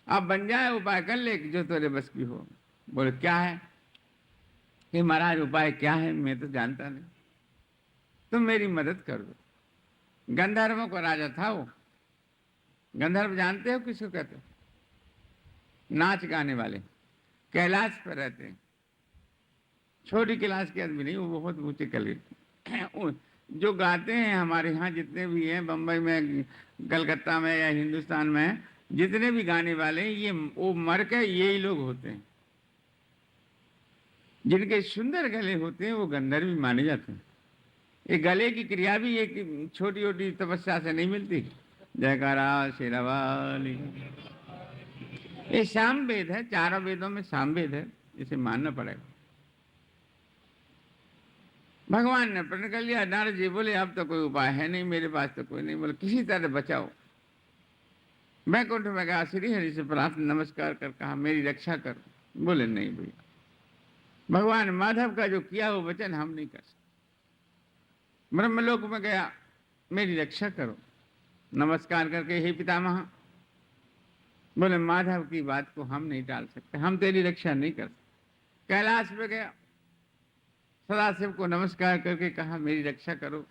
अब बन जाए उपाय कर ले जो तेरे बस की हो। बोले क्या है? कि महाराज उपाय क्या है, मैं तो जानता नहीं, तुम मेरी मदद कर दो। गंधर्वों का राजा था वो। गंधर्व जानते हो किसको कहते हो? नाच गाने वाले, कैलाश पर रहते हैं। छोटी क्लास के आदमी नहीं, वो बहुत ऊंचे कले जो गाते हैं। हमारे यहाँ जितने भी हैं, बम्बई में, कलकत्ता में या हिंदुस्तान में जितने भी गाने वाले हैं, ये वो मर के यही लोग होते हैं। जिनके सुंदर गले होते हैं वो गंधर्व भी माने जाते हैं। ये गले की क्रिया भी एक छोटी छोटी तपस्या से नहीं मिलती। जयकारा शेरावाली, ये साम वेद है, चारों वेदों में साम वेद है, इसे मानना पड़ेगा। भगवान ने प्रण कर लिया। नारद जी बोले अब तो कोई उपाय है नहीं मेरे पास, तो कोई नहीं। बोले किसी तरह बचाओ। बैकुंठ में गया, श्री हरि से प्रार्थना नमस्कार कर कहा मेरी रक्षा करो। बोले नहीं भैया, भगवान माधव का जो किया वो वचन हम नहीं कर सकते। ब्रह्मलोक में गया, मेरी रक्षा करो। नमस्कार करके हे पितामह, बोले माधव की बात को हम नहीं टाल सकते, हम तेरी रक्षा नहीं कर सकते। कैलाश पे गया, सदाशिव को नमस्कार करके कहा मेरी रक्षा करो।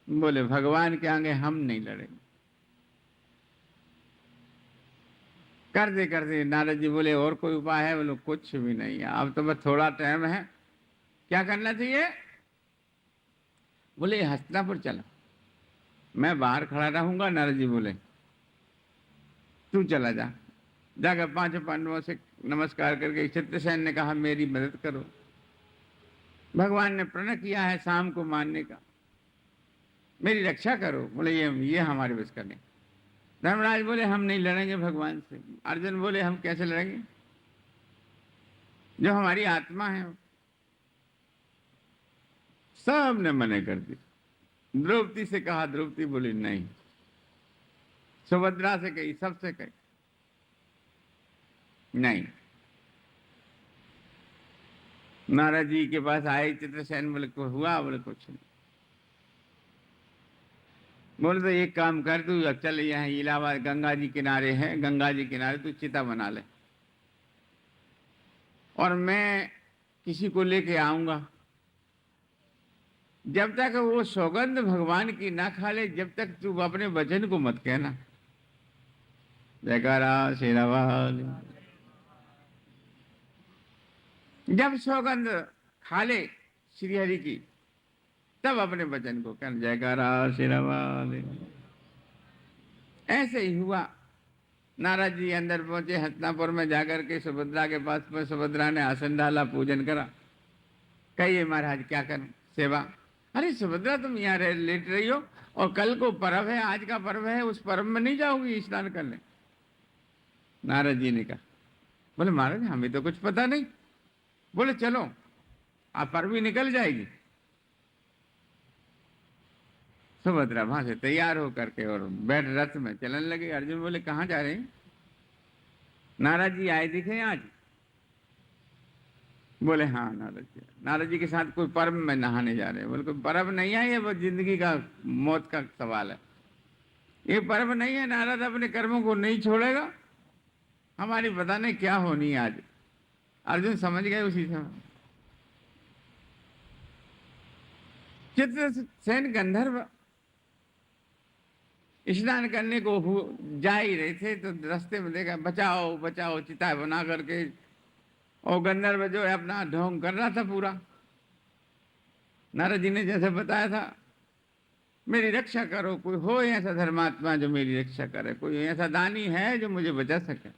बोले भगवान के आगे हम नहीं लड़ेंगे। कर दे नारद जी बोले और कोई उपाय है? बोले कुछ भी नहीं है, अब तो बस थोड़ा टाइम है। क्या करना चाहिए? बोले हस्तिनापुर चलो, मैं बाहर खड़ा रहूंगा। नारद जी बोले तू चला जा। जाकर 5 पांडवों से नमस्कार करके चित्रसेन ने कहा मेरी मदद करो। भगवान ने प्रण किया है शाम को मारने का, मेरी रक्षा करो। बोले ये हमारे बस का नहीं। धर्मराज बोले हम नहीं लड़ेंगे भगवान से। अर्जुन बोले हम कैसे लड़ेंगे, जो हमारी आत्मा है। सब ने मने कर दी। द्रौपदी से कहा, द्रौपदी बोली नहीं। सुभद्रा से कही, सबसे कही नहीं। नारद जी के पास आए चित्रसेन, बोले को हुआ? बोले कुछ नहीं। बोले तो एक काम कर, तू अब चल, यहाँ इलाहाबाद गंगा जी किनारे है, गंगा जी किनारे तू चिता बना ले और मैं किसी को लेके आऊंगा। जब तक वो सौगंध भगवान की ना खा ले, जब तक तू अपने वचन को मत कहना। जयकारा शेरावाल। जब सौगंध खा ले श्री हरि की, तब अपने वचन को कहना। जयकारा शेरावाल। ऐसे ही हुआ। नारद जी अंदर पहुंचे, हस्तिनापुर में जाकर के सुभद्रा के पास में, सुभद्रा ने आसन डाला, पूजन करा। कहिए महाराज क्या करूं सेवा? अरे सुभद्रा तुम यहाँ लेट रही हो और कल को पर्व है, आज का पर्व है, उस पर्व में नहीं जाओगी स्नान करने? नारद जी ने कहा, बोले महाराज हमें तो कुछ पता नहीं। बोले चलो, आप पर्व ही निकल जाएगी। सुभद्रा वहां से तैयार होकर के और बैठ रथ में चलने लगे। अर्जुन बोले कहाँ जा रहे हैं? नारद जी आए दिखे आज? बोले हाँ नारद जी। नारद जी के साथ कोई पर्व में नहाने जा रहे हैं। बोले कोई पर्व नहीं है, ये वो जिंदगी का मौत का सवाल है। ये पर्व नहीं है, नारद अपने कर्मों को नहीं छोड़ेगा, हमारी पता नहीं क्या होनी है आज। अर्जुन समझ गए उसी समय। चित्रसेन गंधर्व स्नान करने को जा ही रहे थे तो रास्ते में देखा बचाओ बचाओ चिता बना करके, और गंधर्व जो है अपना ढोंग कर रहा था पूरा। नारद जी ने जैसे बताया था, मेरी रक्षा करो, कोई हो ऐसा धर्मात्मा जो मेरी रक्षा करे, कोई ऐसा दानी है जो मुझे बचा सके।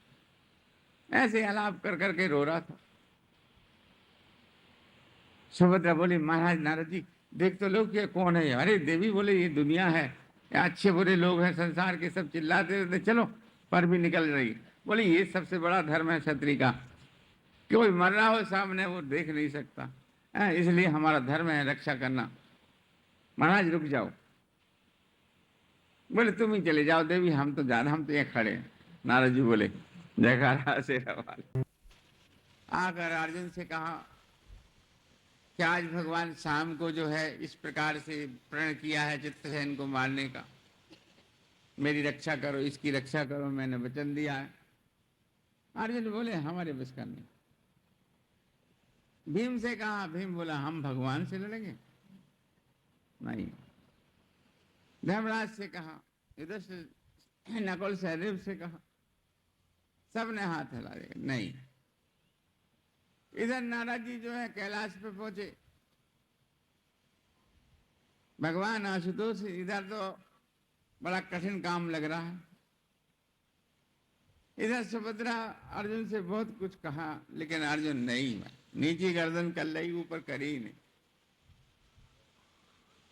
ऐसे आलाप कर करके रो रहा था। सुभद्रा बोली, महाराज नारद जी देख तो लो कि ये कौन है। अरे देवी बोले, ये दुनिया है, ये अच्छे बुरे लोग हैं संसार के, सब चिल्लाते रहते, चलो पर भी निकल रही। बोले ये सबसे बड़ा धर्म है क्षत्रिय का, कोई मर रहा हो सामने वो देख नहीं सकता है, इसलिए हमारा धर्म है रक्षा करना। महाराज रुक जाओ। बोले तुम ही चले जाओ देवी, हम तो ज्यादा, हम तो यहाँ खड़े हैं। नारद जी बोले, जयकारा शेरा वाले। आकर अर्जुन से कहा कि आज भगवान शाम को जो है इस प्रकार से प्रण किया है चित्रसेन को मारने का, मेरी रक्षा करो, इसकी रक्षा करो, मैंने वचन दिया है। अर्जुन बोले हमारे बस का नहीं। भीम से कहा, भीम बोला हम भगवान से लड़ेंगे नहीं। धर्मराज से कहा, इधर से नकुल सहदेव से कहा, सबने हाथ हिला दिया नहीं। इधर नारद जी जो है कैलाश पे पहुंचे, भगवान आशुतोष इधर तो बड़ा कठिन काम लग रहा है। इधर सुभद्रा अर्जुन से बहुत कुछ कहा, लेकिन अर्जुन नहीं, नीची गर्दन कर ली, ऊपर करी ही नहीं।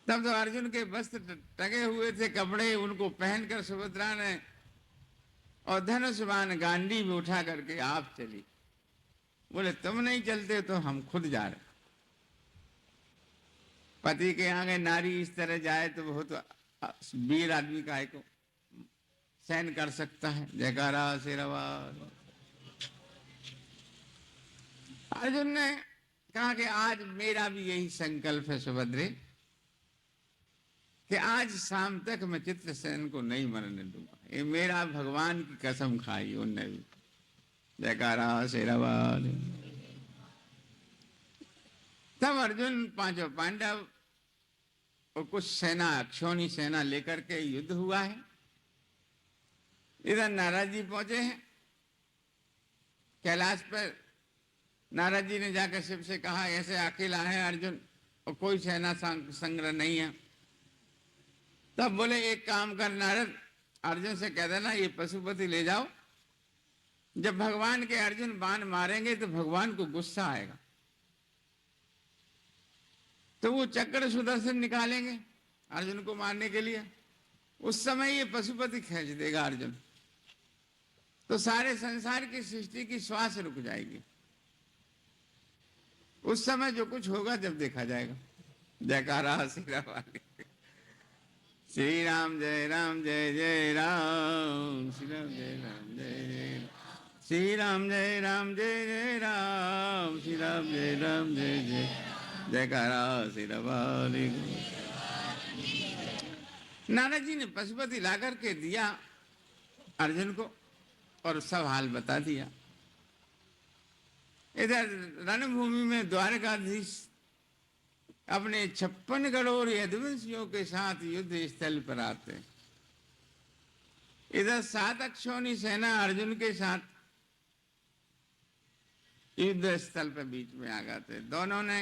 तब तो अर्जुन के वस्त्र टंगे हुए थे कपड़े, उनको पहनकर सुभद्रा ने और धनुष बाण गांडी में उठा करके आप चली। बोले तुम नहीं चलते तो हम खुद जा रहे। पति के आगे नारी इस तरह जाए तो बहुत वीर आदमी का है को सहन कर सकता है। जयकारा शेरवाल। अर्जुन ने कहा कि आज मेरा भी यही संकल्प है सुभद्रे, कि आज शाम तक मैं चित्रसेन को नहीं मरने दूंगा। ये मेरा भगवान की कसम खाई उनने भी। जयकारा शेरवाल। तब अर्जुन, पांचों पांडव और कुछ सेना, अक्षौणी सेना लेकर के युद्ध हुआ है। इधर नारद जी पहुंचे हैं कैलाश पर। नारद जी ने जाकर शिव से कहा ऐसे अकेला है अर्जुन और कोई सेना संग्रह नहीं है। तब बोले एक काम कर नारद, अर्जुन से कह देना ये पशुपति ले जाओ, जब भगवान के अर्जुन बाण मारेंगे तो भगवान को गुस्सा आएगा, तो वो चक्र सुदर्शन निकालेंगे अर्जुन को मारने के लिए। उस समय ये पशुपति खींच देगा अर्जुन, तो सारे संसार की सृष्टि की श्वास रुक जाएगी। उस समय जो कुछ होगा जब देखा जाएगा। जयकारा श्री वाले। श्री राम जय राम जय जय राम, श्री राम जय राम जय जय राम, श्री राम जय राम जय जय राम, श्री राम जय राम जय जय। जयकारा श्री वाले। नारद जी ने पशुपति ला करके दिया अर्जुन को और सब हाल बता दिया। इधर रणभूमि में द्वारकाधीश अपने 56 करोड़ यदुवंशियों के साथ युद्ध स्थल पर आते। इधर 7 अक्षौणी सेना अर्जुन के साथ युद्ध स्थल पर बीच में आ गए थे। दोनों ने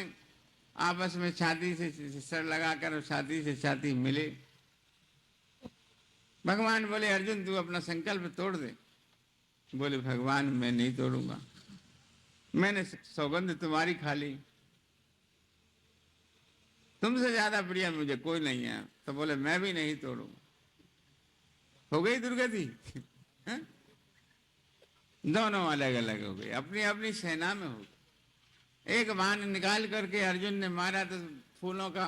आपस में छाती से सर लगाकर छाती से छाती मिले। भगवान बोले अर्जुन तू अपना संकल्प तोड़ दे। बोले भगवान मैं नहीं तोड़ूंगा, मैंने सौगंध तुम्हारी खा ली, तुमसे ज्यादा प्रिय मुझे कोई नहीं है। तो बोले मैं भी नहीं तोड़ूंगा। हो गई दुर्गति। दोनों अलग अलग हो गए, अपनी अपनी सेना में हो गए। एक बाण निकाल करके अर्जुन ने मारा तो फूलों का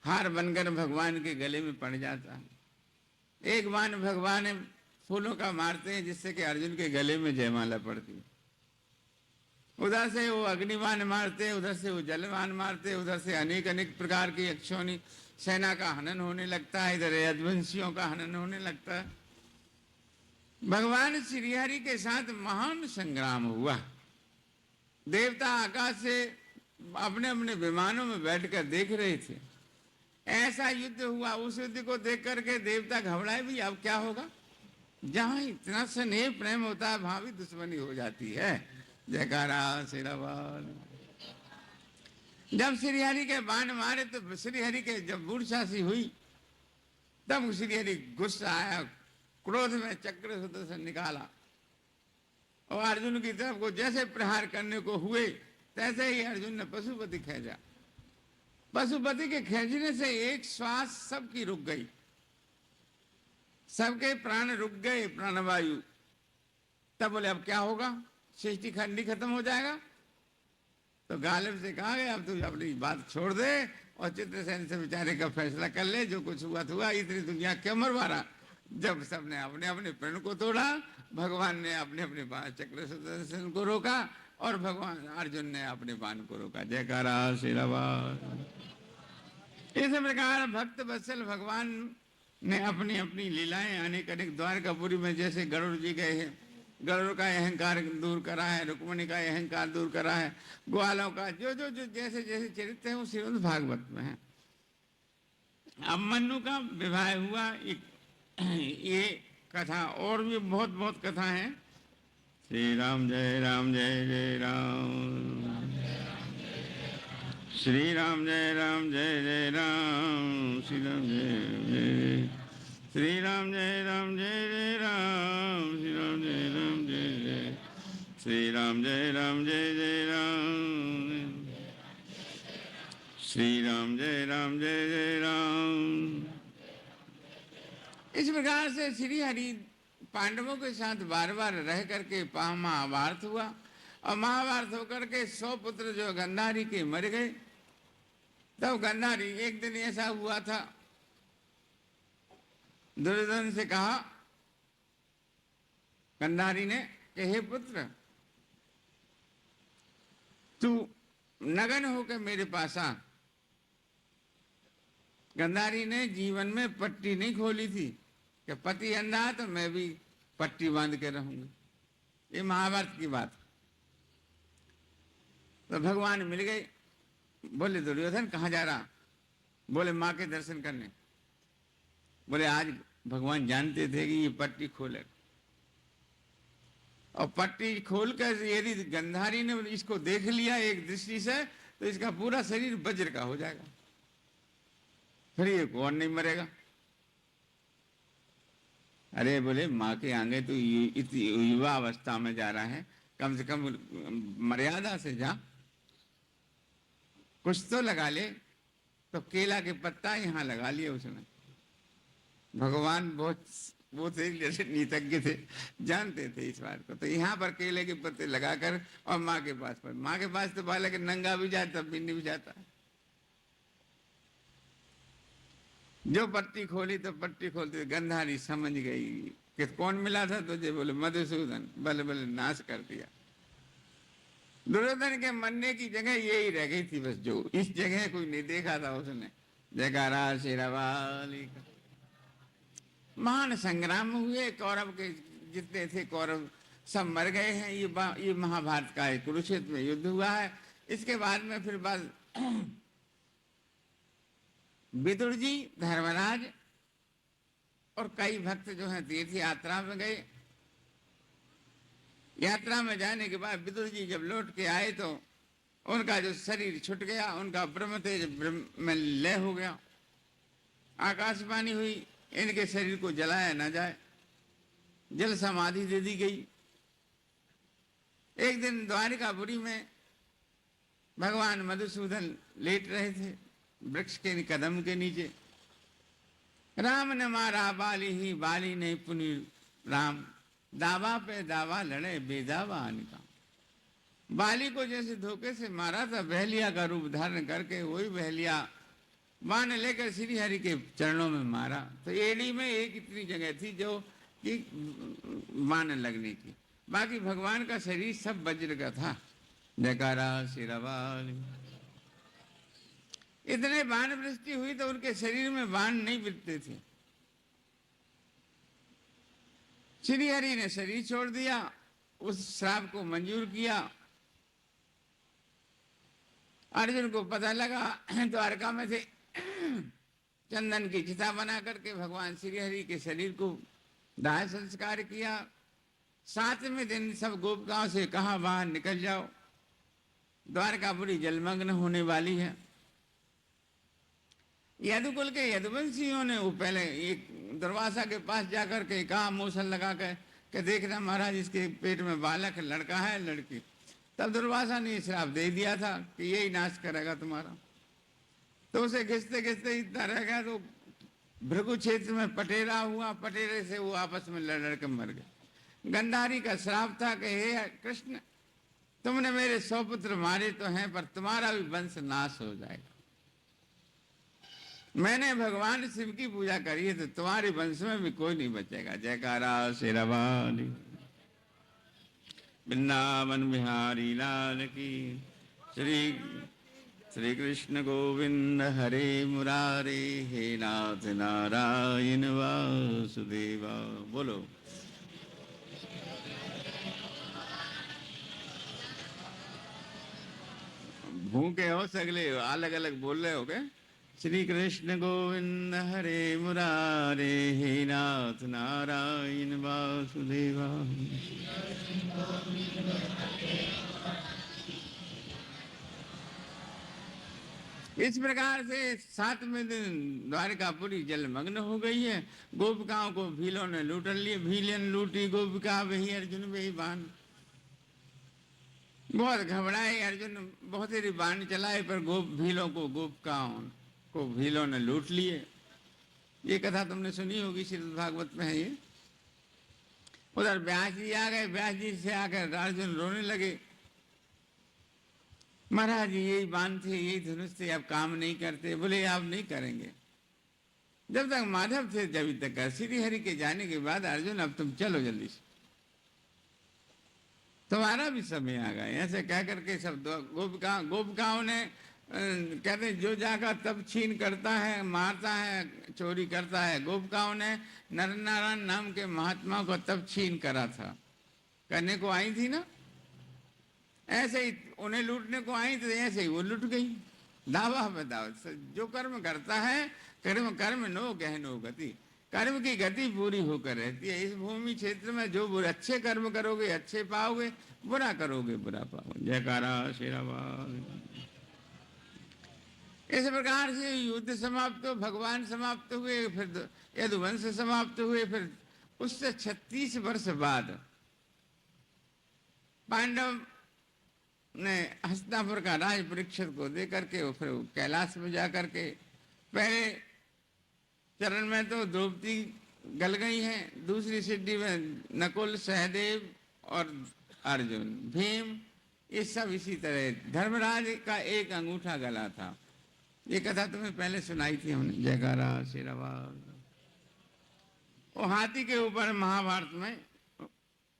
हार बनकर भगवान के गले में पड़ जाता है। एक बाण भगवान फूलों का मारते हैं जिससे कि अर्जुन के गले में जयमाला पड़ती है। उधर से वो अग्निबाण मारते, उधर से वो जलबाण मारते, उधर से अनेक अनेक प्रकार की अक्षौणी सेना का हनन होने लगता है, इधर यदुवंशियों का हनन होने लगता है। भगवान श्रीहरि के साथ महान संग्राम हुआ। देवता आकाश से अपने अपने विमानों में बैठकर देख रहे थे। ऐसा युद्ध हुआ, उस युद्ध को देख करके देवता घबराए भी अब क्या होगा। जहां इतना स्नेह प्रेम होता है वहां भी दुश्मनी हो जाती है। जयकारा शेरावाल। जब श्री हरि के बाण मारे तो श्री हरि के जब बूढ़शासी हुई तब श्री हरि गुस्सा आया, क्रोध में चक्र सुदर्शन निकाला और अर्जुन की तरफ को जैसे प्रहार करने को हुए तैसे ही अर्जुन ने पशुपति खींचा। पशुपति के खींचने से एक श्वास सबकी रुक गई, सबके प्राण रुक गए, प्राणवायु। तब बोले अब क्या होगा, सृष्टि खंडी खत्म हो जाएगा। तो गालिब से कहा गया अब तू अपनी बात छोड़ दे और चित्रसेन से बेचारे का फैसला कर ले, जो कुछ हुआ तो हुआ, इतनी दुनिया क्यों मरवारा। जब सबने अपने अपने प्रण को तोड़ा, भगवान ने अपने अपने बाण चक्र सुदर्शन को रोका और भगवान अर्जुन ने अपने बाण को रोका। जयकारा श्री राम। इस प्रकार भक्त वत्सल भगवान ने अपनी अपनी लीलाएं अनेक अनेक द्वारकापुरी में जैसे गरुड़ जी गए हैं, गरुड़ का अहंकार दूर करा है, रुक्मिणी का अहंकार दूर करा है, ग्वालों का जो जो जो जैसे जैसे चरित्र है वो श्रीमद् भागवत में है। अब मन्नु का विवाह हुआ, ये कथा और भी बहुत बहुत कथा है। श्री राम जय जय राम, श्री राम जय जय राम, श्री राम जय जय, श्री राम जय जय राम, श्री राम जय जय, श्री राम जय जय राम, श्री राम जय राम। इस प्रकार से श्री हरि पांडवों के साथ बार बार रह करके महाभारत हुआ और महाभारत होकर के 100 पुत्र जो गंधारी के मर गए। तब गंधारी, एक दिन ऐसा हुआ था, दुर्योधन से कहा गंधारी ने कि हे पुत्र, तू नगन होकर मेरे पास आ। गंधारी ने जीवन में पट्टी नहीं खोली थी कि पति अंधा है तो मैं भी पट्टी बांध के रहूंगी। ये महाभारत की बात। तो भगवान मिल गए, बोले दुर्योधन कहाँ जा रहा? बोले माँ के दर्शन करने। बोले आज भगवान जानते थे कि ये पट्टी खोले, और पट्टी खोलकर यदि गंधारी ने इसको देख लिया एक दृष्टि से तो इसका पूरा शरीर वज्र का हो जाएगा, फिर ये कौन नहीं मरेगा। अरे बोले माँ के आगे तो युवा अवस्था में जा रहा है, कम से कम मर्यादा से जा, कुछ तो लगा ले। तो केला के पत्ता यहाँ लगा लिए उसने। भगवान बहुत वो थे, जैसे नीतज्ञ थे, जानते थे इस बात को। तो यहाँ पर केले के पत्ते लगाकर और माँ के पास पर, माँ के पास तो बालक नंगा भी जाता, तब भी नहीं जाता। जो पट्टी खोली तो पट्टी खोलते गंधारी समझ गई कि कौन मिला था तुझे। बोले मधुसूदन। बल्ले बल्ले नाश कर दिया। दुर्योधन के मरने की जगह यही रह गई थी बस, जो इस जगह कोई नहीं देखा था उसने। जयकारा शेरावाली का। महान संग्राम हुए, कौरव के जितने थे कौरव सब मर गए हैं। ये महाभारत का एक कुरुक्षेत्र में युद्ध हुआ है। इसके बाद में फिर बाद विदुर जी, धर्मराज और कई भक्त जो हैं तीर्थ यात्रा में गए। यात्रा में जाने के बाद विदुर जी जब लौट के आए तो उनका जो शरीर छूट गया, उनका ब्रह्म तेज ब्रह्म में लय हो गया, आकाशवाणी हुई इनके शरीर को जलाया न जाए, जल समाधि दे दी गई। एक दिन द्वारिकापुरी में भगवान मधुसूदन लेट रहे थे वृक्ष के कदम के नीचे। राम ने मारा बाली ही, बाली ने पुनि राम, दावा पे दावा लड़े बेदावा अनिका। बाली को जैसे धोखे से मारा था, बहलिया का रूप धारण करके वही बहलिया बाण लेकर श्री हरि के चरणों में मारा। तो एड़ी में एक इतनी जगह थी जो कि बाण लगने की, बाकी भगवान का शरीर सब वज्र का था। जयकारा शेरावाली। इतने बाण वृष्टि हुई तो उनके शरीर में बाण नहीं बिकते थे। श्री हरि ने शरीर छोड़ दिया, उस श्राप को मंजूर किया। अर्जुन को पता लगा, द्वारका में थे, चंदन की चिता बना करके भगवान श्री हरि के शरीर को दाह संस्कार किया। 7वें दिन सब गोपिकाओं से कहा बाहर निकल जाओ, द्वारकापुरी जलमग्न होने वाली है। यदुकुल के यदुवंशियों ने वो पहले एक दुर्वासा के पास जाकर के कहा, मूसल लगा के देखना महाराज इसके पेट में बालक है, लड़का है लड़की। तब दुर्वासा ने श्राप दे दिया था कि यही नाश करेगा तुम्हारा। तो उसे घिसते घिसते इतना रह गया तो भृगु क्षेत्र में पटेरा हुआ, पटेरे से वो आपस में लड़ के मर गए। गंधारी का श्राप था कि हे कृष्ण, तुमने मेरे 100 पुत्र मारे तो हैं, पर तुम्हारा भी वंश नाश हो जाएगा। मैंने भगवान शिव की पूजा करी है तो तुम्हारे वंश में भी कोई नहीं बचेगा। जयकारा शेरवाली, वृंदावन बिहारी लाल की। श्री कृष्ण गोविंद हरे मुरारे, हे नाथ नारायण वासुदेवा। बोलो। भूखे हो सगले, अलग अलग बोल रहे हो क्या? श्री कृष्ण गोविंद हरे मुरारे, हे नाथ नारायण वासुदेवा। इस प्रकार से 7वें दिन द्वारकापुरी जलमग्न हो गई है। गोपिकाओं को भीलों ने लूट लिए, भीलन लूटी गोपिका वही अर्जुन वही बाण। बहुत घबराए अर्जुन, बहुत ही बाण चलाए, पर भीलों को गोपिकाओं को भीलों ने लूट लिए। ये कथा तुमने सुनी होगी, श्रीमद् भागवत में है ये। उधर व्यास जी आ गए, व्यास जी से आकर अर्जुन रोने लगे, महाराज यही बाण थे, यही धनुष थे, अब काम नहीं करते। बोले आप नहीं करेंगे, जब तक माधव थे जब तक। श्री हरि के जाने के बाद अर्जुन अब तुम चलो जल्दी से, तुम्हारा भी समय आ गया। ऐसे कह करके सब गोपिकाओं ने कहते जो जाकर तब छीन करता है, मारता है, चोरी करता है। गोपिकाओं ने नर नारायण नाम के महात्मा को तब छीन करा था, करने को आई थी ना। ऐसे ही उन्हें लूटने को आई तो ऐसे ही वो लुट गई। दावा बताओ, जो कर्म करता है कर्म कर्म नो गहनो गति, कर्म की गति पूरी होकर रहती है। इस भूमि क्षेत्र में जो अच्छे कर्म करोगे अच्छे पाओगे, बुरा करोगे बुरा पाओगे। जयकारा शेरावाल। इस प्रकार से युद्ध समाप्त हो, भगवान समाप्त हुए, फिर यदुवंश समाप्त हुए। फिर उससे 36 वर्ष बाद पांडव ने हस्तिनापुर का राज परीक्षित को दे करके फिर कैलाश में जा करके, पहले चरण में तो द्रौपदी गल गई है, दूसरी सिद्धि में नकुल, सहदेव और अर्जुन, भीम, ये सब इसी तरह। धर्मराज का एक अंगूठा गला था। ये कथा तुम्हें पहले सुनाई थी हमने। जयकारा शेरावाल। वो हाथी के ऊपर महाभारत में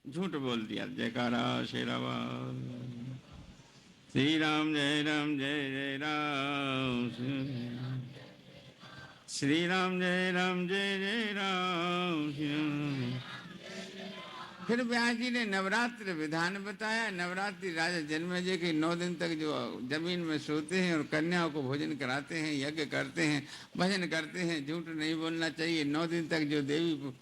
झूठ बोल दिया। जयकारा शेरावाल। श्री राम जय राम जय जय राम, श्री राम जय राम जय जय राम। फिर व्यास जी ने नवरात्र विधान बताया। नवरात्रि राजा जन्मेजय के 9 दिन तक जो जमीन में सोते हैं और कन्याओं को भोजन कराते हैं, यज्ञ करते हैं, भजन करते हैं, झूठ नहीं बोलना चाहिए। 9 दिन तक जो देवी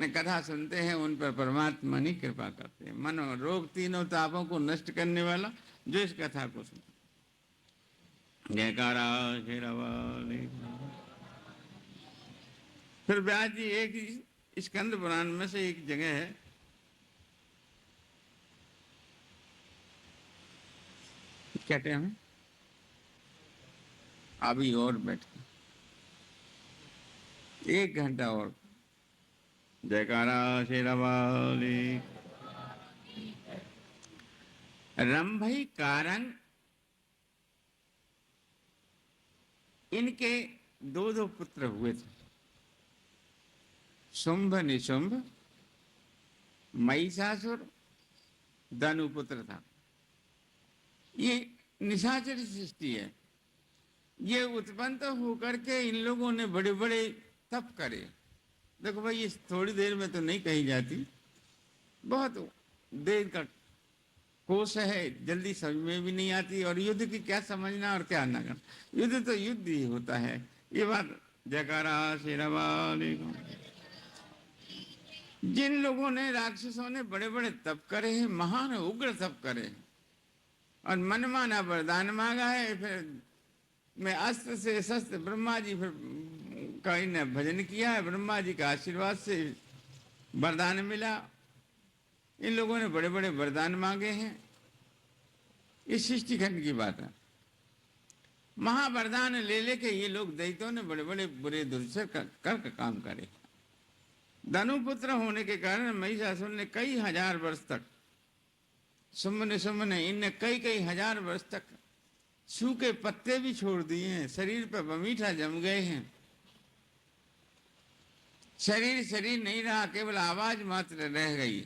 कथा सुनते हैं उन पर परमात्मा ने कृपा करते हैं। मनो रोग तीनों तापों को नष्ट करने वाला जो इस कथा को सुन। जयकारा शेरावाल। फिर व्यास जी एक स्कंद पुराण में से एक जगह है, कहते हैं अभी और बैठ 1 घंटा और। जयकारा शेरावाली। रंभई कारंग, इनके 2 पुत्र हुए थे, शुंभ निशुंभ। महिषासुर धनुपुत्र था। ये निशाचर सृष्टि है। ये उत्पन्न तो होकर के इन लोगों ने बड़े बड़े तप करे। देखो भाई, इस थोड़ी देर में तो नहीं कही जाती, बहुत देर का कोश है, जल्दी समझ में भी नहीं आती। और युद्ध की क्या समझना और क्या ना करना, युद्ध तो युद्ध ही होता है। ये बात। जयकारा शेरावाली। जिन लोगों ने, राक्षसों ने बड़े बड़े तप करे हैं, महान उग्र तप करे हैं, और मनमाना वरदान मांगा है। फिर मैं अस्त्र से शस्त्र ब्रह्मा जी फिर का इन्हें भजन किया है, ब्रह्मा जी का आशीर्वाद से वरदान मिला। इन लोगों ने बड़े बड़े वरदान मांगे हैं। इस सृष्टि खंड की बात है। महावरदान ले लेके ये लोग दैत्यों ने बड़े बड़े बुरे दुर्चर कर काम करे। धनुपुत्र होने के कारण महिषासुर ने कई हजार वर्ष तक सुमने इनने कई कई हजार वर्ष तक सूखे पत्ते भी छोड़ दिए हैं, शरीर पर बमीठा जम गए हैं। शरीर नहीं रहा, केवल आवाज मात्र रह गई।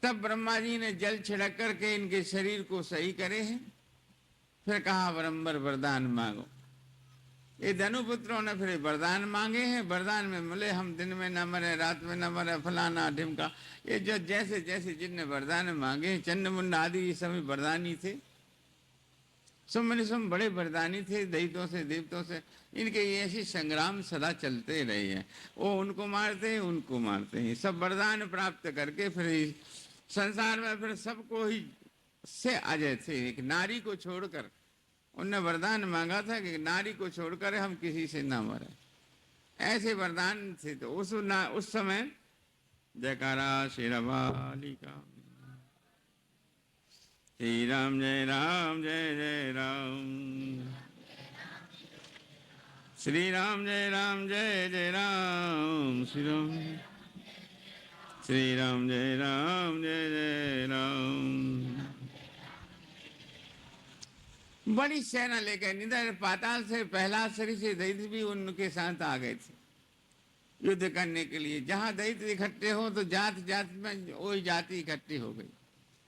तब ब्रह्मा जी ने जल छिड़क करके इनके शरीर को सही करे हैं। फिर कहा वरंबर वरदान मांगो। ये धनुपुत्रों ने फिर वरदान मांगे हैं। वरदान में मिले हम दिन में न मरे, रात में न मरे, फलाना ढिमका। ये जो जैसे जैसे जिनने वरदान मांगे, चंडमुंड आदि ये सभी वरदानी थे। सुम बड़े वरदानी थे, दैत्यों से देवतों से। इनके ये ऐसे संग्राम सदा चलते रहे हैं। वो उनको मारते हैं, उनको मारते हैं। सब वरदान प्राप्त करके फिर संसार में फिर सबको ही से अजय थे। एक नारी को छोड़कर उनने वरदान मांगा था कि नारी को छोड़कर हम किसी से ना मरे, ऐसे वरदान थे। तो उस समय जयकारा शेरवाली का। श्री राम जय राम जय जय राम, श्री राम जय राम जय जय राम, श्री राम जय राम जय जय राम। बड़ी सेना लेकर निधर पाताल से प्रहलाद से दैत्य भी उनके साथ आ गए थे युद्ध करने के लिए। जहां दैत्य इकट्ठे हो तो जात जात में वही जाति इकट्ठी हो गई।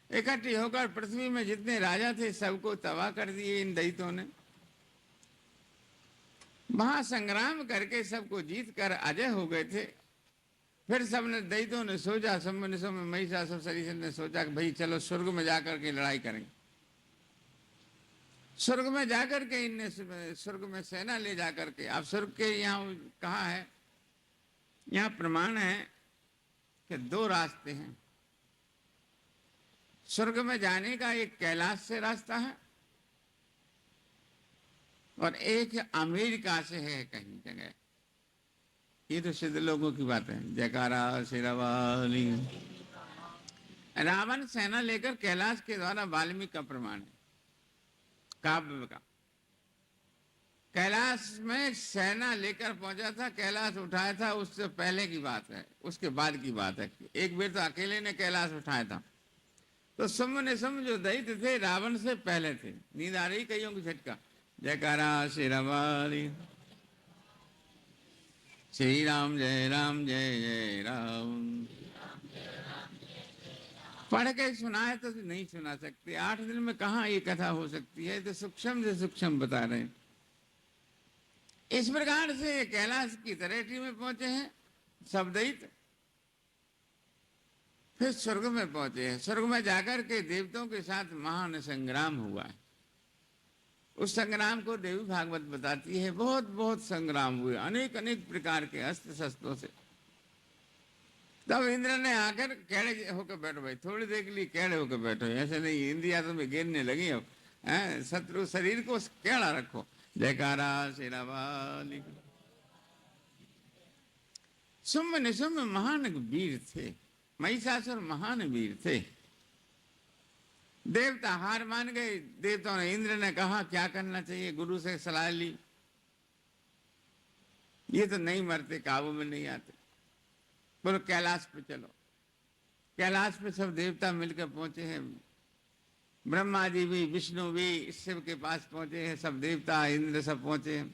इकट्ठी होकर पृथ्वी में जितने राजा थे सबको तबाह कर दिए इन दैत्यों ने। महासंग्राम करके सबको जीत कर अजय हो गए थे। फिर सबने दैत्यों ने सोचा, सब में महिषासुर सरीसर ने सोचा कि भाई चलो स्वर्ग में जाकर के लड़ाई करेंगे। स्वर्ग में जाकर के इनने स्वर्ग में सेना ले जाकर के, अब स्वर्ग के यहाँ कहा है, यहाँ प्रमाण है कि दो रास्ते हैं स्वर्ग में जाने का। एक कैलाश से रास्ता है और एक अमेरिका से है कहीं जगह। ये तो सिद्ध लोगों की बात है। जयकारा शेरावाली। रावण सेना लेकर कैलाश के द्वारा वाल्मीकि का प्रमाण है, काव्य का। कैलाश में सेना लेकर पहुंचा था, कैलाश उठाया था, उससे पहले की बात है, उसके बाद की बात है। एक बार तो अकेले ने कैलाश उठाया था। तो सुम जो दैत्य थे रावण से पहले थे। नींद आ रही कईयों की झटका। जयकारा शेरावाली। श्री राम जय जय राम। पढ़ के सुनाए तो नहीं सुना सकते। 8 दिन में कहाँ ये कथा हो सकती है। तो सूक्ष्म से सूक्ष्म बता रहे हैं। इस प्रकार से कैलाश की तरेटी में पहुंचे हैं सब दैत्य। फिर स्वर्ग में पहुंचे हैं। स्वर्ग में जाकर के देवताओं के साथ महान संग्राम हुआ है। उस संग्राम को देवी भागवत बताती है। बहुत बहुत संग्राम हुए, अनेक अनेक प्रकार के अस्त्र शस्त्रों से। तब इंद्र ने आकर कैड़े होकर बैठो भाई, थोड़ी देर के लिए कैड़े होकर बैठो, ऐसे नहीं इंद्रिया तुम्हें गिरने लगी हो, शत्रु शरीर को कैड़ा रखो। जयकारा शेरावाली। सुम्ब महान वीर थे, महिषासुर महान वीर थे। देवता हार मान गए। देवताओं ने, इंद्र ने कहा क्या करना चाहिए, गुरु से सलाह ली। ये तो नहीं मरते, काबू में नहीं आते। बोलो कैलाश पे चलो। कैलाश पे सब देवता मिलकर पहुंचे हैं। ब्रह्मा जी भी, विष्णु भी शिव के पास पहुंचे हैं। सब देवता इंद्र सब पहुंचे हैं।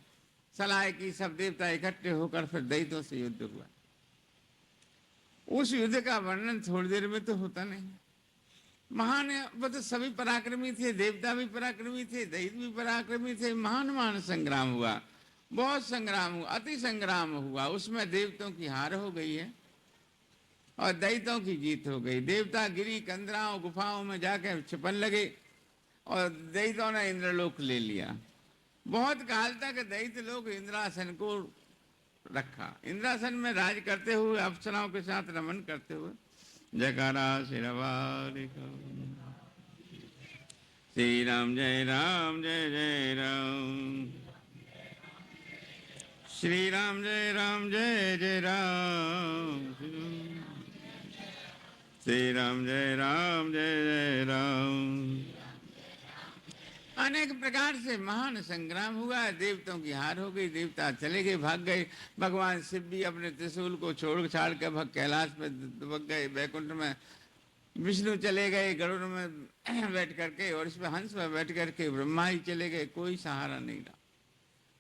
सलाह की, सब देवता इकट्ठे होकर फिर दैत्यों से युद्ध हुआ। उस युद्ध का वर्णन थोड़ी देर में तो होता नहीं। महान, वो तो सभी पराक्रमी थे, देवता भी पराक्रमी थे, दैत्य भी पराक्रमी थे। महान संग्राम हुआ, बहुत संग्राम हुआ, अति संग्राम हुआ। उसमें देवताओं की हार हो गई है और दैत्यों की जीत हो गई। देवता गिरी कंदराओं गुफाओं में जाकर छिपन लगे और दैत्यों ने इंद्रलोक ले लिया। बहुत काल तक दैत्य लोग इंद्रासन को रखा, इंद्रासन में राज करते हुए, अप्सराओं के साथ रमन करते हुए। जयकारा शेरावाली का। श्री राम जय राम जय जय राम। श्री राम जय जय राम। श्री राम जय जय राम। अनेक प्रकार से महान संग्राम हुआ, देवताओं की हार हो गई, देवता चले गए, भाग गए। भगवान शिव भी अपने त्रिशूल को छोड़ छाड़ कर कैलाश में दबक गए, बैकुंठ में। विष्णु चले गए गरुड़ में बैठ करके, और इसमें हंस में बैठ करके ब्रह्मा ही चले गए, कोई सहारा नहीं रहा।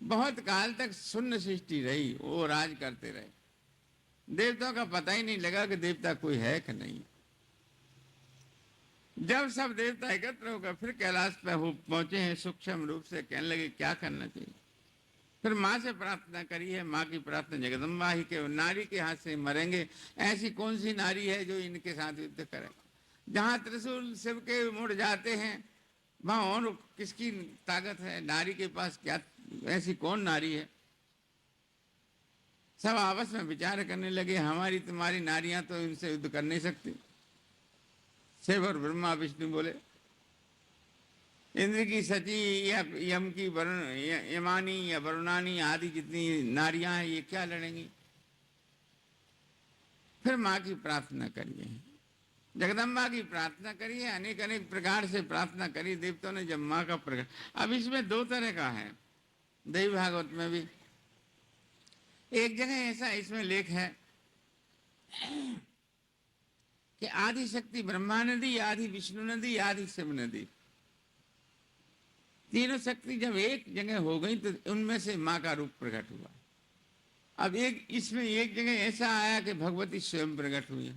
बहुत काल तक शून्य सृष्टि रही, वो राज करते रहे। देवताओं का पता ही नहीं लगा कि देवता कोई है कि नहीं। जब सब देवता एकत्र होकर फिर कैलाश पे हो पहुंचे हैं, सूक्ष्म रूप से कहने लगे क्या करना चाहिए। फिर माँ से प्रार्थना करी है, माँ की प्रार्थना जगदम्बा ही के, नारी के हाथ से मरेंगे। ऐसी कौन सी नारी है जो इनके साथ युद्ध करे। जहाँ त्रिशूल शिव के मुड़ जाते हैं वहाँ और किसकी ताकत है, नारी के पास क्या, ऐसी कौन नारी है। सब आपस में विचार करने लगे, हमारी तुम्हारी नारियां तो इनसे युद्ध कर नहीं सकती। शिव और ब्रह्मा विष्णु बोले, इंद्र की सची या यम की यमानी या वरुणानी आदि जितनी नारियां हैं ये क्या लड़ेंगी। फिर माँ की प्रार्थना करिए, जगदम्बा की प्रार्थना करिए, अनेक अनेक प्रकार से प्रार्थना करी देवताओं ने। जब माँ का प्रकट, अब इसमें दो तरह का है, देवी भागवत में भी एक जगह ऐसा इसमें लेख है कि आदि शक्ति ब्रह्मा नदी, आदि विष्णु नदी, आदि शिव नदी, तीनों शक्ति जब एक जगह हो गई तो उनमें से माँ का रूप प्रकट हुआ। अब एक इसमें एक जगह ऐसा आया कि भगवती स्वयं प्रकट हुई।